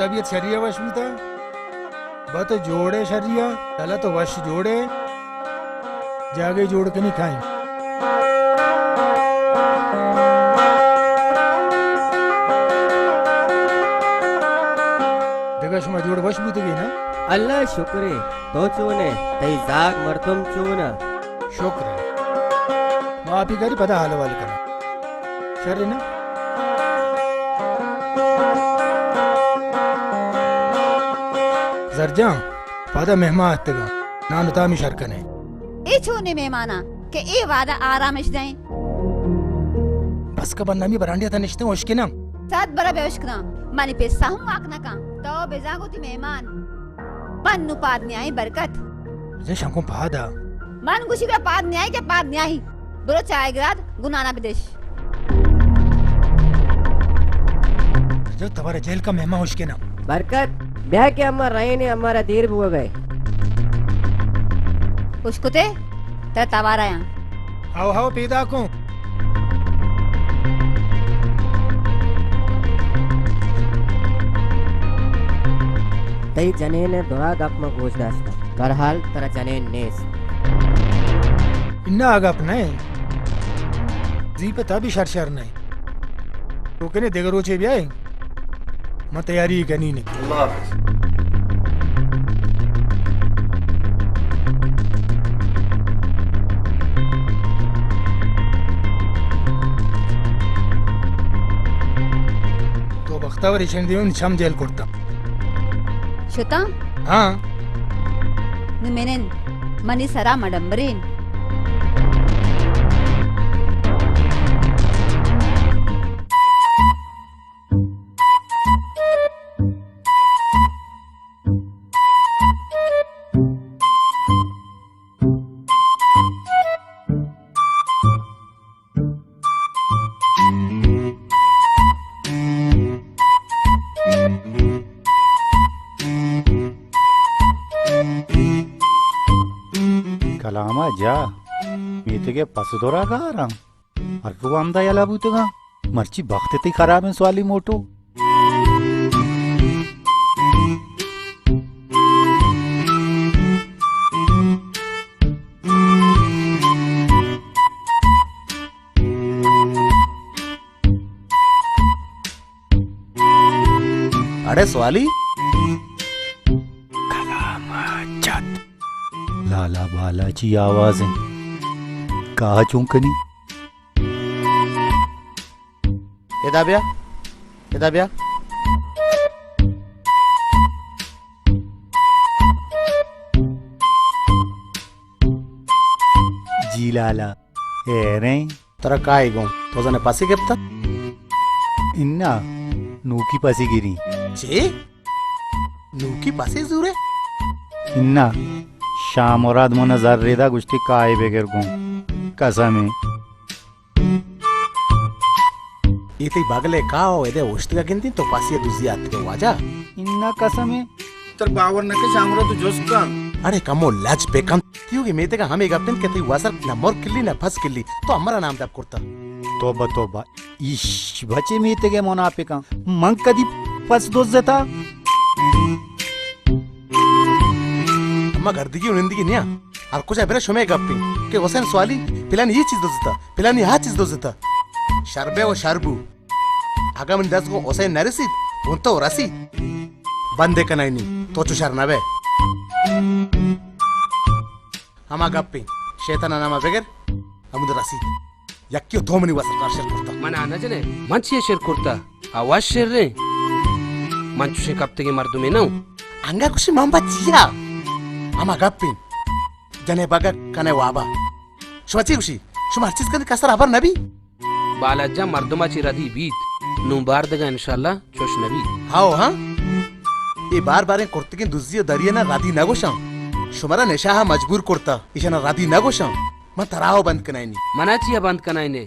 तबीयत शरिया वश में था बत जोड़े शरिया तला तो वश जोड़े जागे जोड़ के नहीं खाए देखा शुमा जोड़ वश भी तो गई ना अल्लाह शुक्र तो चूने तई जाग मरतुम चूना शुक्र माफी करी पता हाल वाल कर शर ना जरजा पादा मेहमान आतेगा नानु तामी शरकने ए छोने मेहमाना के ए वादा आरामिश दें बस का बन्ना मी बरांडिया था निश्ते होशके ना सात बरा बेवशकना मानी पे साहू आकना का तो बेजागो ती मेहमान पन्नु पाद न्याय बरकत जे शंको पादा मन गुशी का पाद न्याय के पाद न्याय बुरो चाय ग्राद गुनाना विदेश जो तुम्हारे जेल का मेहमान होशके ना बरकत ब्याह के अम्मा रहे ने हमारा देर हो गए उसको ते तवारा यहाँ हाओ हाओ पैदा को तई जने ने दोरा गप में गोश दास्ता बहरहाल तेरा जने नेस इन्ना आगा अपना है जी पे तभी शर नहीं तो कहने देगर रोचे भी आए मैं तैयारी करनी नहीं अल्लाह तो बख्तावर इशंदियों छम जेल कोड़ता शुता हाँ निमेनेन मनी सरा मडंबरीन అమ్మా జా మీతికే పసుదొరా గారా అర్రు అందా ఎలా బూతుగా మర్చి భక్తి ఖరాబ్ స్వాలి మోటో अरे स्वाली लाला बालाची आवाज है कहा चौंकनी ये दाबिया जी लाला ए रे तोरा काय गो तो जने पासी गेप्ता इन्ना नूकी पासी गिरी चे नूकी पासी जुरे इन्ना शाम और आदमो नजर रेदा गुष्टी काय बेगर गो कसमे इते बागले काओ एदे ओष्टगा गिनती तो पासी दुजी आते वाजा इन्ना कसमे तर बावर नके शामरा तू जोस्का अरे कमो लाज बेकम तियोगे मेते का हमें गप्पिन के ती वासर ना मोर किल्ली ना फस किल्ली तो हमारा नाम दाब करता तोबा इश बचे मीते के मोनाफिका मंग कदी पस दोस जता अम्मा घर दिगी उनिंदी निया और कुछ अबरे शुमे गप्पिन के वसन स्वाली पिलानी ये चीज दोजता पिलानी हा चीज दोजता शरबे व शरबू आगामी 10 को ओसे नरसी उनतो रसी बंदे कनाइनी तो चुशार नवे हमा गप्पी शैतान नामा बेगर अमुद रसी यक्कियो थोमनी वासर कारशर करता मन आना जने मंच ये शेर करता आवाज शेर रे मंच से कप्ते के मर्दू में ना अंगा कुछ मांबा चिया हमा गप्पी जने बगा कने वाबा शुमाची कुशी शुमार चीज कने कसर अबर नबी बालाजा मर्दमा चिरादी बीत नु बार दगा इंशाल्लाह चोश नबी हाओ हां ये बार बार करते के दुजियो दरिया ना राधी नगोशा शुमारा नेशाहा मजबूर करता इशाना राधी नगोशा मन तराहो बंद कनाइनी मनाचिया बंद कनाइने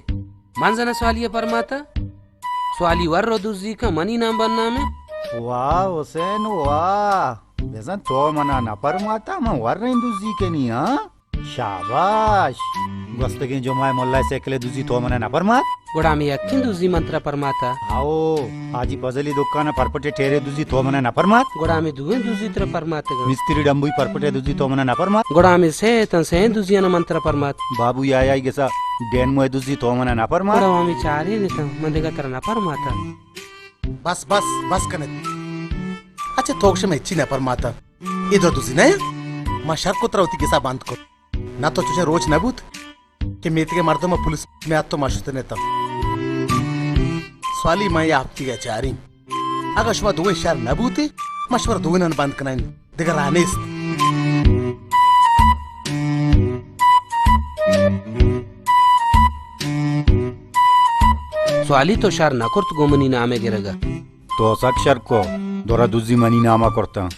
मानजना स्वालिया परमाता स्वाली वर रोदुजी का मनी नाम बनना में वाह हुसैन वाह बेजन तो मना ना परमाता मैं वर दुजी के नहीं हां शाबाश गस्तगे जो माय मोल्ला से अकेले दुजी तो मना ना परमात गोड़ा में यकिन दुजी मंत्र परमाता आओ आजी पजली दुकान परपटे ठेरे दुजी तो मना ना परमात गोड़ा में दुगे दुजी तर परमाता मिस्त्री डंबुई परपटे दुजी तो मना ना परमात गोड़ा में से तन से दुजी ना मंत्र परमात बाबू याय गेसा डेन मोय दुजी तो मना ना परमात गोड़ा में चारी ने तन मंदेगा तर ना परमाता बस कने अच्छा थोक्ष में इच्छी ना परमाता इधर दुजी ना मां शर्क को तरवती गेसा बांध को ना तो तुझे रोज नबूत कि मेते के मर्दों में पुलिस में आत तो माशुते नेता स्वाली मैं या आपती का चारी अगर शुमा दुए शहर नबूते मशवर दुए नन बंद कनाइन दिगर आनेस स्वाली तो शहर ना कुर्त गोमनी नामे गिरेगा तो सक्षर को दोरा दुजी मनी नामा करता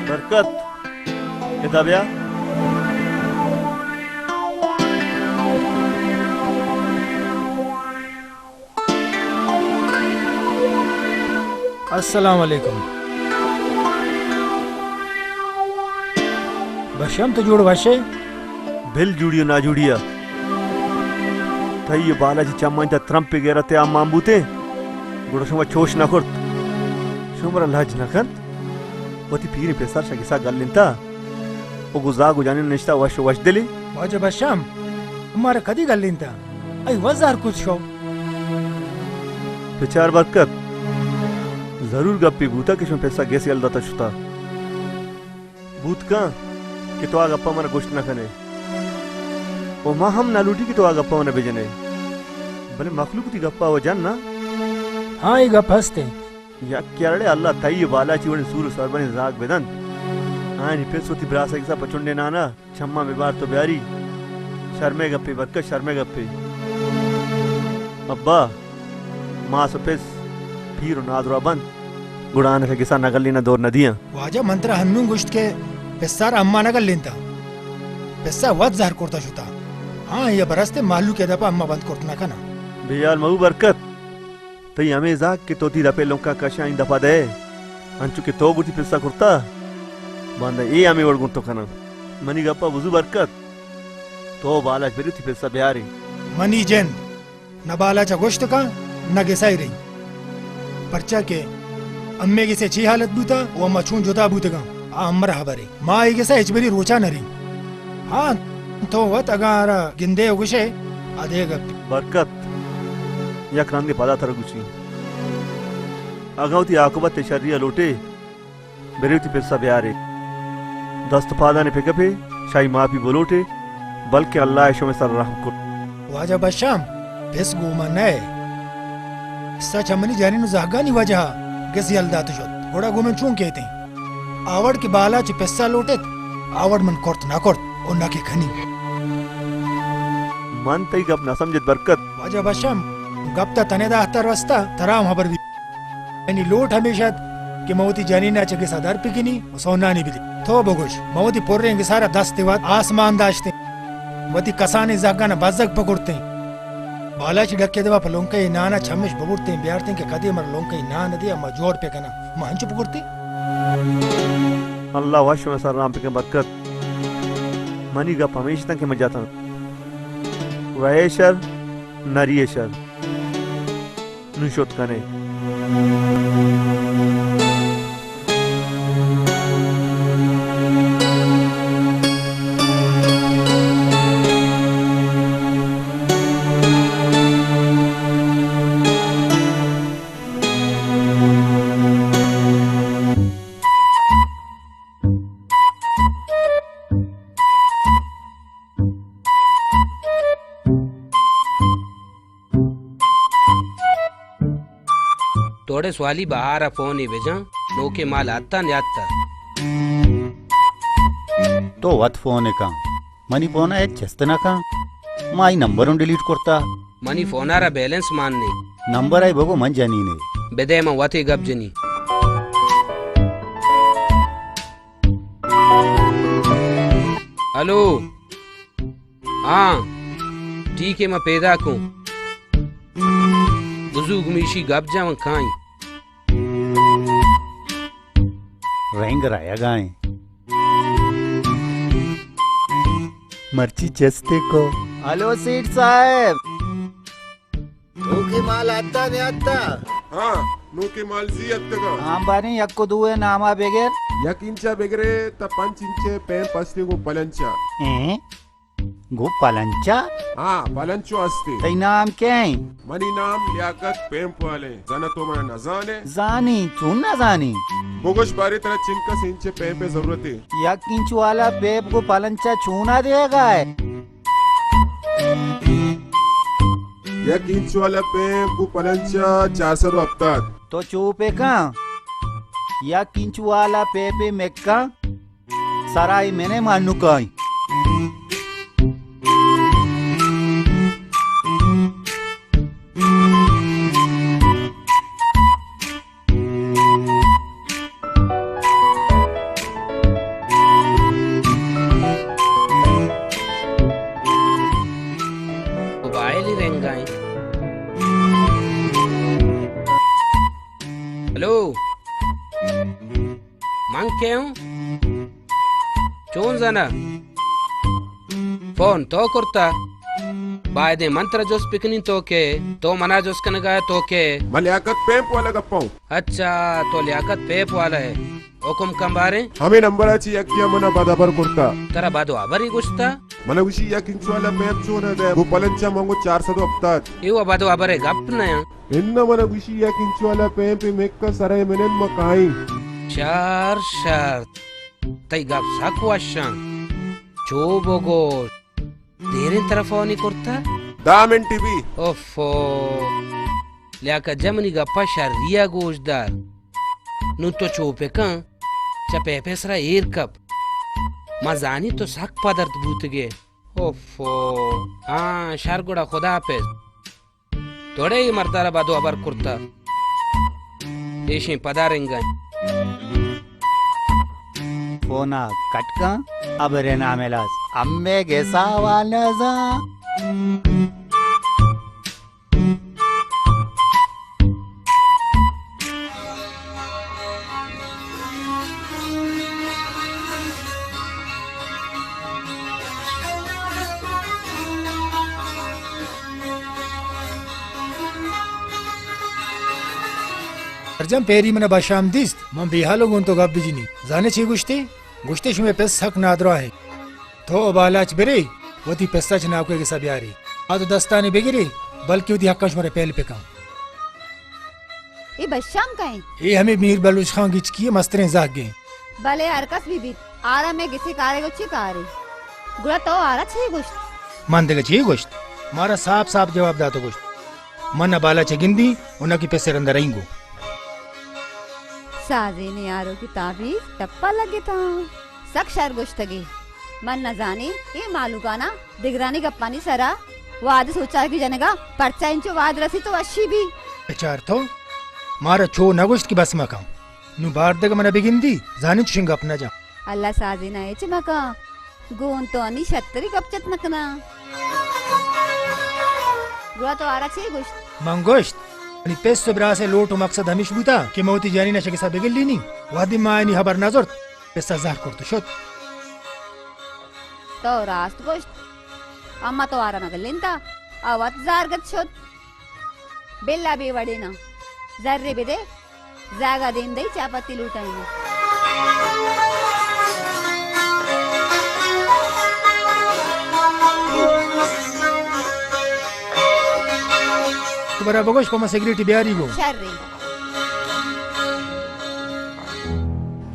बरकत किताबिया अस्सलाम वालेकुम बशम तो जोड़ भाषे बिल जुड़ियो ना जुड़िया थई बालाजी चम्मन ता त्रंपे गेरते आ मांबूते गुडो शुमा चोश ना करत शुमरा लाज ना करत वती पीरी पेसर शगिसा गल्लिंता ओ गुजा गुजाने निश्ता वश दिली वाजे बशम हमारा कदी गल्लिंता आई वजार कुछ शो बेचार बरकत जरूर गप्पी बूता कि शुम पैसा गैस गल दाता शुता बूत का कि तो आ गप्पा मना गोश्त ना खने ओ मां हम ना लूटी कि तो आ गप्पा मना भेजने भले मखलूक ती गप्पा हो जान ना हाँ ये गप हंसते या क्यारडे अल्लाह तई बाला चिवण सूर सरबनी जाग बेदन आनी पेसोती ब्रासा के सा पचुंडे नाना छम्मा में बार तो ब्यारी शर्मे गप्पे बरकत शर्मे गप्पे अब्बा मां सो पेस फिर नादरा बंद गुड़ान के गिसा नगली न दौर नदियां वाजा मंत्र हन्नू गुश्त के पेस्सार अम्मा नगल लेंता पेस्सा वत जहर कोरता शुता हाँ ये बरसते मालू के दपा अम्मा बंद कोरतना का ना बेयाल मऊ बरकत तई हमें जाग के तोती दपे लोंका कशा इन दपा दे अंचु के तो बुती पिस्सा कुर्ता बांदा ए हमें वड़गुन तो कना मनी गप्पा वुजू बरकत तो बाला बेरु थी पिस्सा बिहारी मनी जेन न बालाचा गोश्त का न गेसाई रही पर्चा के अम्मे के से ची हालत बूता वो अम्मा छून जोता बूतेगा अम्मर हबरे माँ आई गेसा इचबरी रोचा नरी हाँ तो वत अगार गिंदे उगशे आधे गप बरकत या क्रांति पादा थर गुची अगाउती आकुबत शरिया लोटे बेरुती पिस्सा बिहारी दस्त पादा ने फेंके पे शाही माफी बोलोटे बल्कि अल्लाह ऐशो में सर रहम को वाजा बशाम बेस गोमा नए सच हमनी जानी नु जागानी वजह गेसी हलदा तो शोत घोड़ा गोमे चूं कहते आवड़ के बाला च पेस्सा लोटे आवड़ मन कोर्त ना कोर्त ओ ना के खनी मन तई गप ना समझत बरकत वाजा बशाम गप्ता तनेदा हतर वस्ता तराम हबर भी यानी लोट हमेशा कि मवती जानी ना चके सदर पिकिनी सोना नहीं बिली तो बगोश मवती पोर्रेंगे सारा दस्ते वाद आसमान दाश्ते वती कसाने जागा ना बाजक पकड़ते बालाची डक्के दवा पर लोंका ही नाना छमिश बबुरते बिहारते के कदे मर लोंका ही ना नदी अम्मा जोड़ पे कना मांचू पकड़ते अल्लाह वाश में सर राम पे बरकत मनी गप हमेशा तक में जाता वहेशर नरियशर नुशोत कने थोड़े स्वाली बाहर फोन ही भेजा लोके माल आता नहीं आता तो वत फोन का मनी फोन है चेस्तना का माई नंबर डिलीट करता मनी फोनारा बैलेंस मानने नंबर आई बगो मन जानी ने बेदे में वती गप जनी हेलो हाँ ठीक है मैं पैदा को बुजुर्ग मिशी गप जाव खाई रेंग राया गाय मर्ची चेस्ते को हेलो सेठ साहब नूके माल आता नहीं आता हाँ नूके माल जी अत्तगा आम बानी यक्को दुए नामा बेगर यक इंचा बेगरे त 5 इंचे पे पस्ते को पलंचा गो पलंचा हाँ पलंचो असते तई नाम क्या है मनी नाम लियाकत पेंप वाले जाना तो मना नजाने जानी चुन ना जानी बोगश बारी तरह चिंका से इंचे पेंप पे जरूरत है यक इंच वाला पेप को पलंचा छूना देगा है यक इंच वाला पेंप को पलंचा 400 हफ्ता तो चुपे का यक इंच वाला पेपे मेक्का सराई मैंने मानू काई हेलो मांग के हूँ चोन जाना फोन तो करता बायदे मंत्र जोस पिकनी तो मना जोस कनगा तो के मैं लियाकत पेंप वाला गप्पा हूँ अच्छा तो लियाकत पेप वाला है ओकुम कंबारे हमें नंबर आची यकिया मना बादाबर करता तरा बादो आबरी गुस्ता मना उसी यक इंच वाला पेंप चोना दे वो पलंचा मांगो 400 हफ्ता इवा बादो आबरे गप नया इन्ना मना उसी यक इंच वाला पेंप मेक्का सराय मेनन मकाई चार शर्त तई गप साकुआशा चोबोगो तेरे तरफ नहीं करता दामन टीवी ओफो लियाका जमनी गप्पा शरिया गोशदार नु तो चोपे का चपे पेसरा एर कप मजानी तो सक पदर्थ बूतगे ओफो हाँ शारगुड़ा खुदा पे थोड़े ही मर्दारा बादो अबर कुर्ता ऐशे पदारेंगा फोना कटका अब रे नामेलास अम्मे गेसावा नजा Arjan peri mana başam dist. Man bihalo gun to gab bijini. Zane çi guşte? Guşte şume pes hak nadra hai. To balaç bere. Vati pestaç na ko gesa biari. Ado dastani begiri. बल्कि उदी हक्का शुमारे पहले पे काम ये बशाम का है ये हमें मीर बलूच खान गिच किए मस्तरे जाग गए भले हरकस भी आरा में किसी कारे को चिकारे गुड़ा तो आरा छे गोश्त मान देगा चाहिए गोश्त मारा साफ साफ जवाब दा तो गोश्त मन बाला चगिंदी उनकी पैसे अंदर रहेंगो साजे ने यारों की ताबीज टप्पा लगे था सक शर गोश्तगी मन न जाने ये मालूका ना दिगरानी का पानी सरा वाद सोचा की जनेगा परचा इंचो वाद रसी तो अच्छी भी विचार तो मारा छो नगोश्त की बस मकाम नु बार देगा मना बिगिंदी जाने चुशिंगा अपना जा अल्लाह साजे ना एच मका गोन तो अनि शतरी कपचत नकना गुआ तो आरा छे गोश्त मंगोश्त अनि पेस ब्रा से लोटो मकसद हमिश बुता कि मोती जानी ना शके सा बिगिल लीनी वादी मायनी खबर नजर पेसा जार करतो शोत तो रास्त गोश्त अम्मा तो आरा नगल लेंता आवत जार गत शोत बेल्ला भी वड़े ना जर्रे बेदे जागा देन दे चापत्ती लूटाएंगे तुम्हारा बगोश पमा सेक्रेटरी बिहारी गो शर्री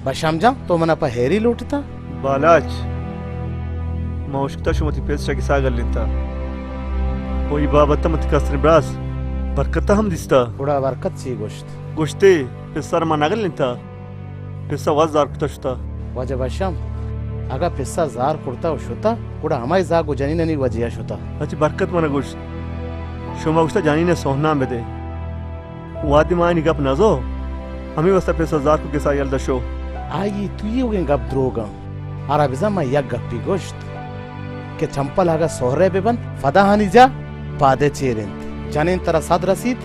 बशाम जा तो मना पा हेरी लूटता बालाच मौशकता शुमती पेस्टा की सागर लेता कोई बाबत मत कसर ब्रास बरकता हम दिसता थोड़ा बरकत सी गोश्त गोश्ते पेसर मा नगल लेता पेसा वजार कुतशता वजह बशाम अगर पिस्सा जार कुर्ता उशुता कुड़ा हमारी जा गो जनी ननी वजिया शुता अच्छी बरकत मना गोश्त शुमा गोश्ता जानी ने सोहना बेदे वादी मायनी गप नजो हमें वस्ता पेसा जार को किसा यल दशो आई तू ये उगे गप द्रोगा आरा बिजा मा यक गप्पी गोश्त के चंपल आगा सोहरे बेबन फदा हानी जा पादे चेरें जाने तरह साद रसीद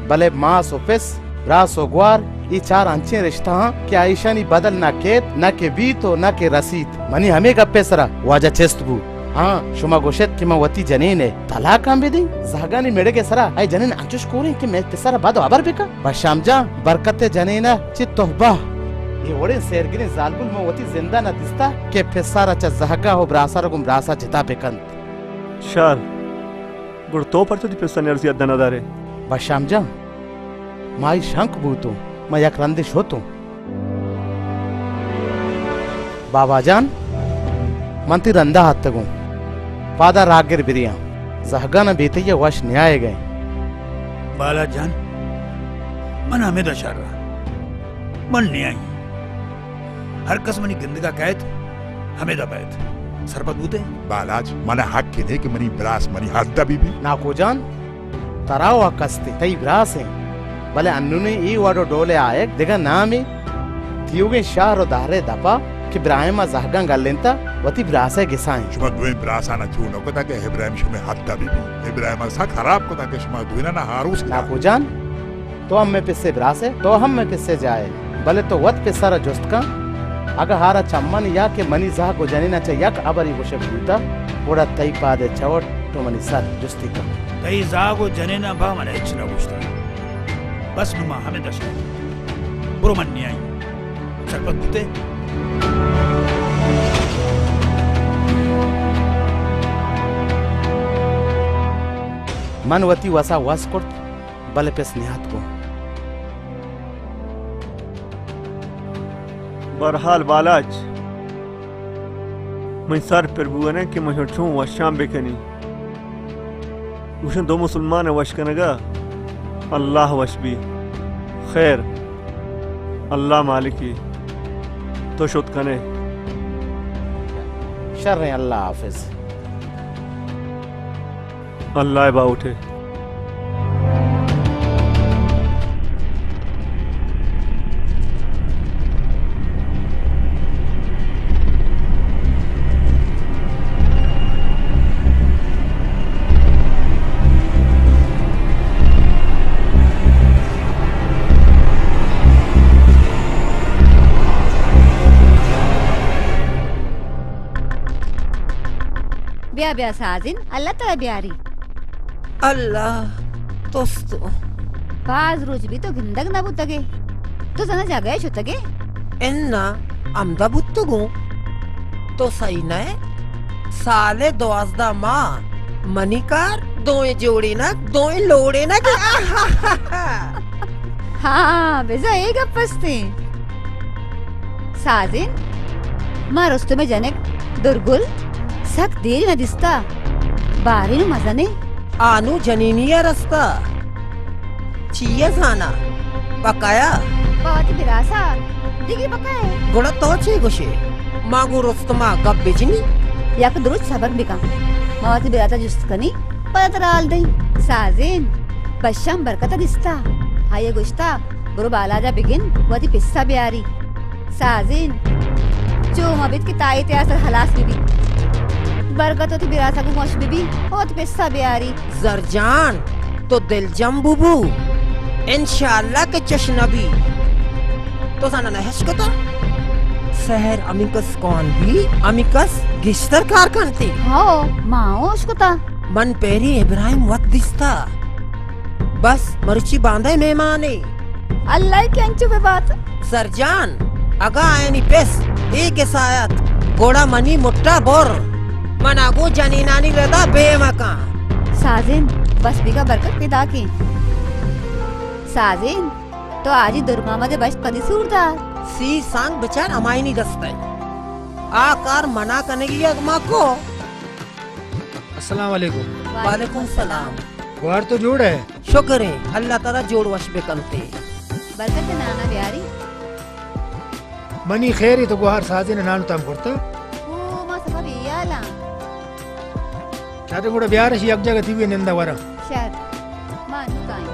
भले माँ सोफेस रासो ग्वार ये चार अंचे रिश्ता के आयशा नी बदल ना केत ना के बीतो ना के रसीद मनी हमें गप्पे सरा वाजा चेस्तबू हाँ शुमा गोशत की मवती जनीन है तलाक हम बेदी जागानी मेरे के सरा आई जनीन अंचुश कोरे कि मैं तेसरा बाद अबर बेका बशाम जा बरकते जनीना चित तोहबा ये वड़े सेरगिनी जालबुल मवती जिंदा न दिसता के फेसारा च जहगा हो ब्रासार गुम ब्रासा जिता बेकंत शाल गुड़ तो पर तो दी पेसा नरसी अदना दारे बशाम जा माई शंक बूतो मैं यक रंदिश होतो बाबा जान मंती रंदा हाथ तगो पादा रागिर बिरिया जहगा न बेते ये वश न्याय गए बाला जान मन हमें दशार रहा मन न्याय हर कसमनी गंदगा कैद हमें दबैत सरपत बूते बालाज मन हक के दे कि मनी ब्रास मनी हद्दा बीबी ना को जान तराव कस्ते तई ब्रास है भले अन्नुने ई वाडो डोले आए देगा नामे तियुगे शहर दारे दपा कि ब्राह्मा जहगं गल्लेंता वती ब्रासे गिसाएं शुमा दुए ब्रासा ना चूनो को ताके इब्राहिम शुमे हद्दा बीबी इब्राहिम सा खराब को ताके शुमा दुए ना हारूस ना को जान तो हम में पिस्से ब्रासे तो हम में पिस्से जाए भले तो वत पिस्सारा जुस्त का अगर हारा चम्मन या के मनी जहा को जनी ना चाहिए यक अबरी गुशे बूता ओड़ा तई पादे चवट तो मनी सर जुस्ती का तई जागो जनेना बा मन इच्छना गुश्ता बस नुमा हमें दशा बुरो मन नहीं आई सरपत बूते मनवती वसा वस कोट भले पेस निहात को बरहाल बालाज मैं सर पर बुआने कि मैं छूं वशाम बेकनी उशन दो मुसलमान वश कनगा अल्लाह वश भी खैर अल्लाह मालिकी तो शुद कने शर अल्लाह हाफिज अल्लाह बा उठे ब्या ब्या साजिन अल्लाह तला ब्यारी अल्लाह दोस्तो बाज रोज भी तो गिंदग ना बुतगे तो जना जागा शुतगे एन्ना आमदा बुत्तुगु तो सही नय साले 12 माँ मनिकार दोए जोड़े ना दोए लोड़े ना के हाँ बेजा एक अपस्ते साजिन मा रस्तु में जने दुर्गुल सक देरी न दिसता बारी नु मजने आनु जनीनिया रस्ता चिया जाना पकाया बात बिरासा दिगी पकाए गोड़ा तो चे गुशे मागु रस्तमा गप बेजनी याक दुरुज सबक बिका मावती बिराता जुस्तकनी पतराल दई साजिन बशम बरकत दिसता हाये गुश्ता बुरु बालाजा बिगिन वती पिस्सा बियारी साजिन जो मबित की ताई ते असर हलास बिबी बरकत होती बिरासा को मोश बिबी होत पिस्सा बियारी जरजान तो दिल जम बुबू इंशाअल्लाह के चशनबी तो साना नहश कता शहर अमिकस कौन भी अमिकस गिश्तर कारखानती हो माओश कता मन पेरी इब्राहिम वत दिस्ता बस मर्ची बांधे मेहमाने अल्लाह के अंचु पे बात सरजान अगा आयनी पेस एक सायत गोड़ा मनी मुट्टा बोर मनागो जनीनानी रदा बेमका साजिन बस बिका बरकत पिता की साजिन तो आज ही दुर्गा मध्ये बस कधी सूरता सी सांग बिचार अमायनी दस्ताय आकार मना करने की अगमा को अस्सलाम वालेकुम वालेकुम सलाम गुहार तो जोड़ है शुक्र है अल्लाह ताला जोड़ वश बेकनते बरकत नाना बियारी मनी खैर तो गुहार साजिन नानु तम करता ओ मा सफा बियाला चाटे गुड़ा बिहार शी एक जगह थी निंदा वरा शर मानु काई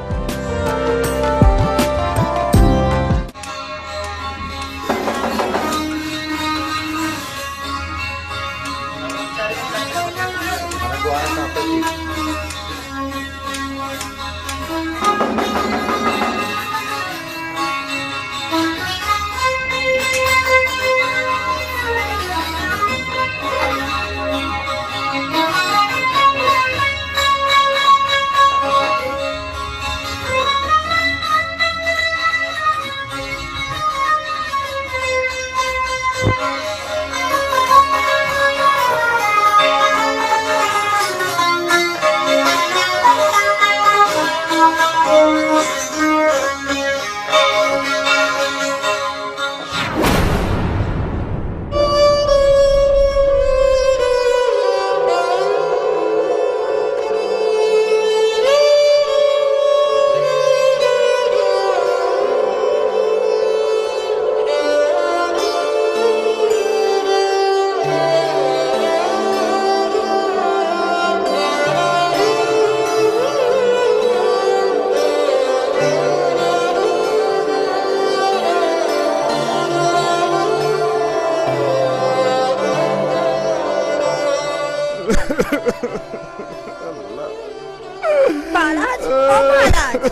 बालाज ओ बालाज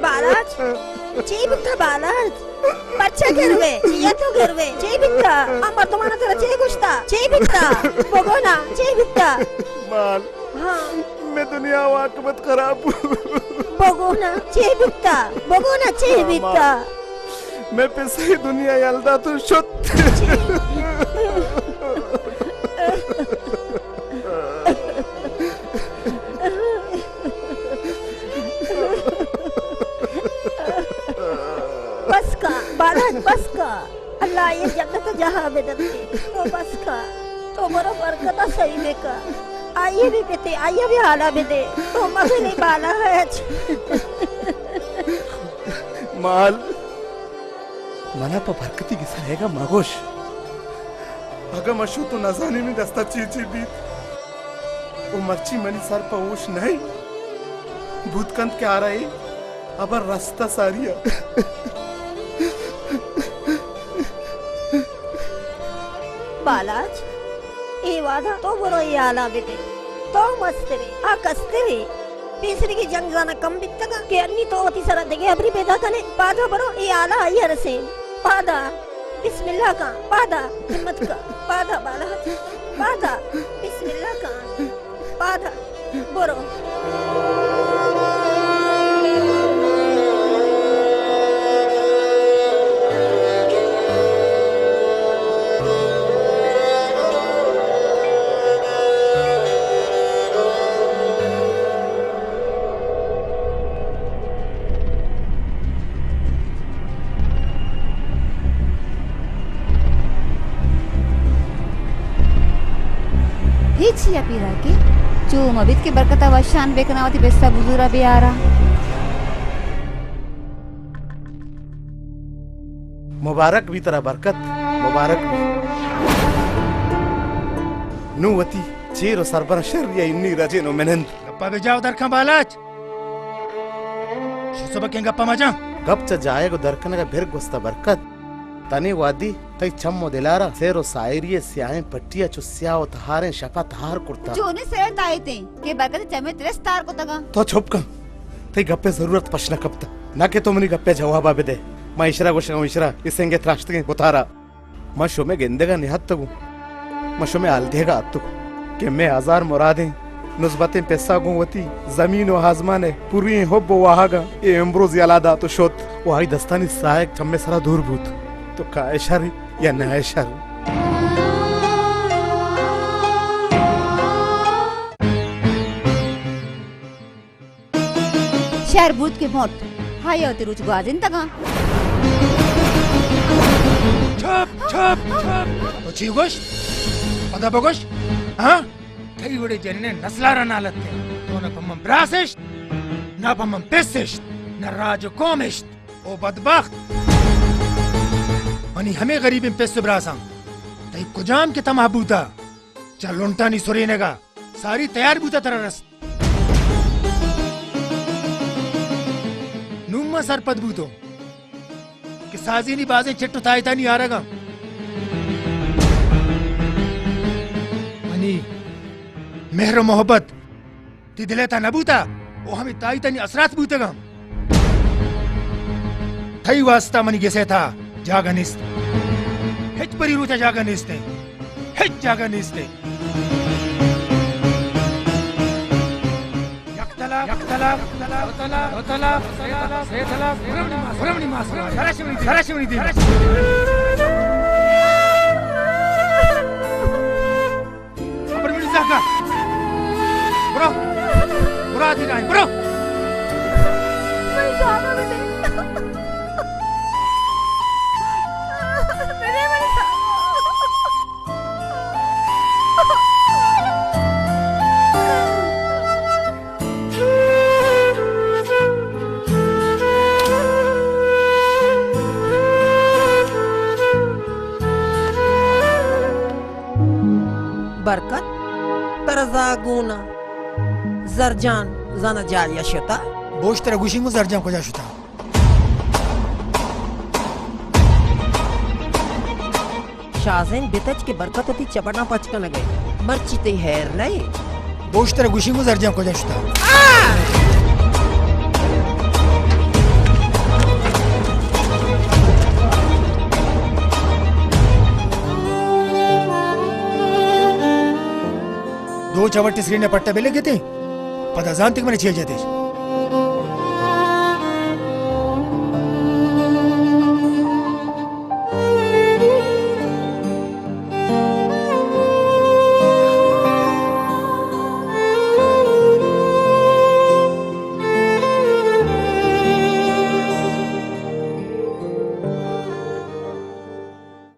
बालाज जी बिट्टा बालाज बच्चा गिरवे जिया तो गिरवे जी बिट्टा अमर तुम्हारा तेरा जी गुस्ता जी बिट्टा बगोना जी बिट्टा माल हाँ मैं दुनिया वाकबत खराब बगोना जी बिट्टा बगोना जी बिट्टा मैं पैसे दुनिया यलदा तो शुद्ध बस का बालाज बस का अल्लाह ये जन्नत जहाँ बेदते तो बस का तो बरो बरकत सही में का आइए भी बेटे आइए भी हाला बेटे तो मगे नहीं बाला है माल मना पर बरकती किस रहेगा मागोश अगर मशू तो नजाने में दस्ता चीची भी वो मर्ची मनी सर पर ओश नहीं भूतकंत के आ रहे अब रास्ता सारिया बालाज ये वादा तो बरो ये आला बेटे तो मस्त रे आ कस्ते रे तीसरी की जंग जाना कम बिकता के अन्नी तो अति सरा देगे अपनी बेदा कने बाधा बरो ये आला आई रसे बाधा बिस्मिल्लाह का बादा हिम्मत का बादा बालाज बादा बिस्मिल्लाह का बादा बोरो हिचिया पीरा के चूम अबित के बरकता वशान बेकनावती बेस्ता बुजुरा बियारा मुबारक भी तेरा बरकत मुबारक भी नुवती चेरो सरबन शर्रिया इन्नी रजे नो मेनंद गप्पा बेजाव दरखा बालाच शिसोबा के गप्पा मजा गप च जाएगो दरकन का भिर गुस्ता बरकत तने वादी तई चम्मो दिलारा सेरो सायरिये स्याहे पट्टिया चुस्याओ तहारे शपा तहार कुर्ता चोने सेर ताईते के बरकत चमे त्रेस तार को तगा तो छुप का तई गप्पे जरूरत पछना कपता ना के तुमनी गप्पे जवाब आबे दे मैं इशरा गोशंग इशरा इसेंगे त्राश्तगे बुतारा मैं शुमे गेंदेगा निहत तगु मैं शुमे आलदेगा अत्तु के मैं हजार मुरादें नुस्बतें पैसा गुवती जमीन व आसमाने पूरी होब वहागा ए एम्ब्रोज यालादा तो शोत वही दस्तानी सहायक चम्मे सरा दूर भूत तो का इशारे या न इशारे शहर भूत के मोट हाय होते रुच ग्वाजिन तगा छप छप छप तो चीगोश पदा बगोश हाँ कई बड़े जन्ने नस्लारा नालत तो न पम्मम ब्रासिश न पम्मम पेसिश न राज कोमिश ओ बदबख्त मनी हमें गरीब में पेस ब्रासां तई कुजाम के तमा बूता चल लुंटा नी सुरेनेगा सारी तैयार बूता तरह रस नुम्मा सरपद बूतो कि साजी नी बाजे चिट्टू ताईता नी आ रहा मनी मेहर मोहब्बत ती दिलेता नबूता ओ हमें ताईता नी असरात बूतेगा थई वास्ता मनी गेसे था जागनिस्त हिच परी रूचा जागनिस्ते हिच जागनिस्ते यक्तला यक्तला यक्तला यक्तला यक्तला सेतला रमणी मास सरशिवनी दी अपर मिल जाका ब्रो बुरा दी नहीं ब्रो मैं जाना बेटे बरकत तरजागुना जरजान जाना जालिया शता बोश तेरा गुशिंगो जरजान को जा शुता शाहजेन बितच के बरकत होती चपड़ना पचका न गए मर्ची ते हैर नहीं बोश तेरा गुशिंगो जरजान को जा शुता दो चवट्टी स्क्रीन पट्टा बेले गए थे पता जानते मैंने छे जाते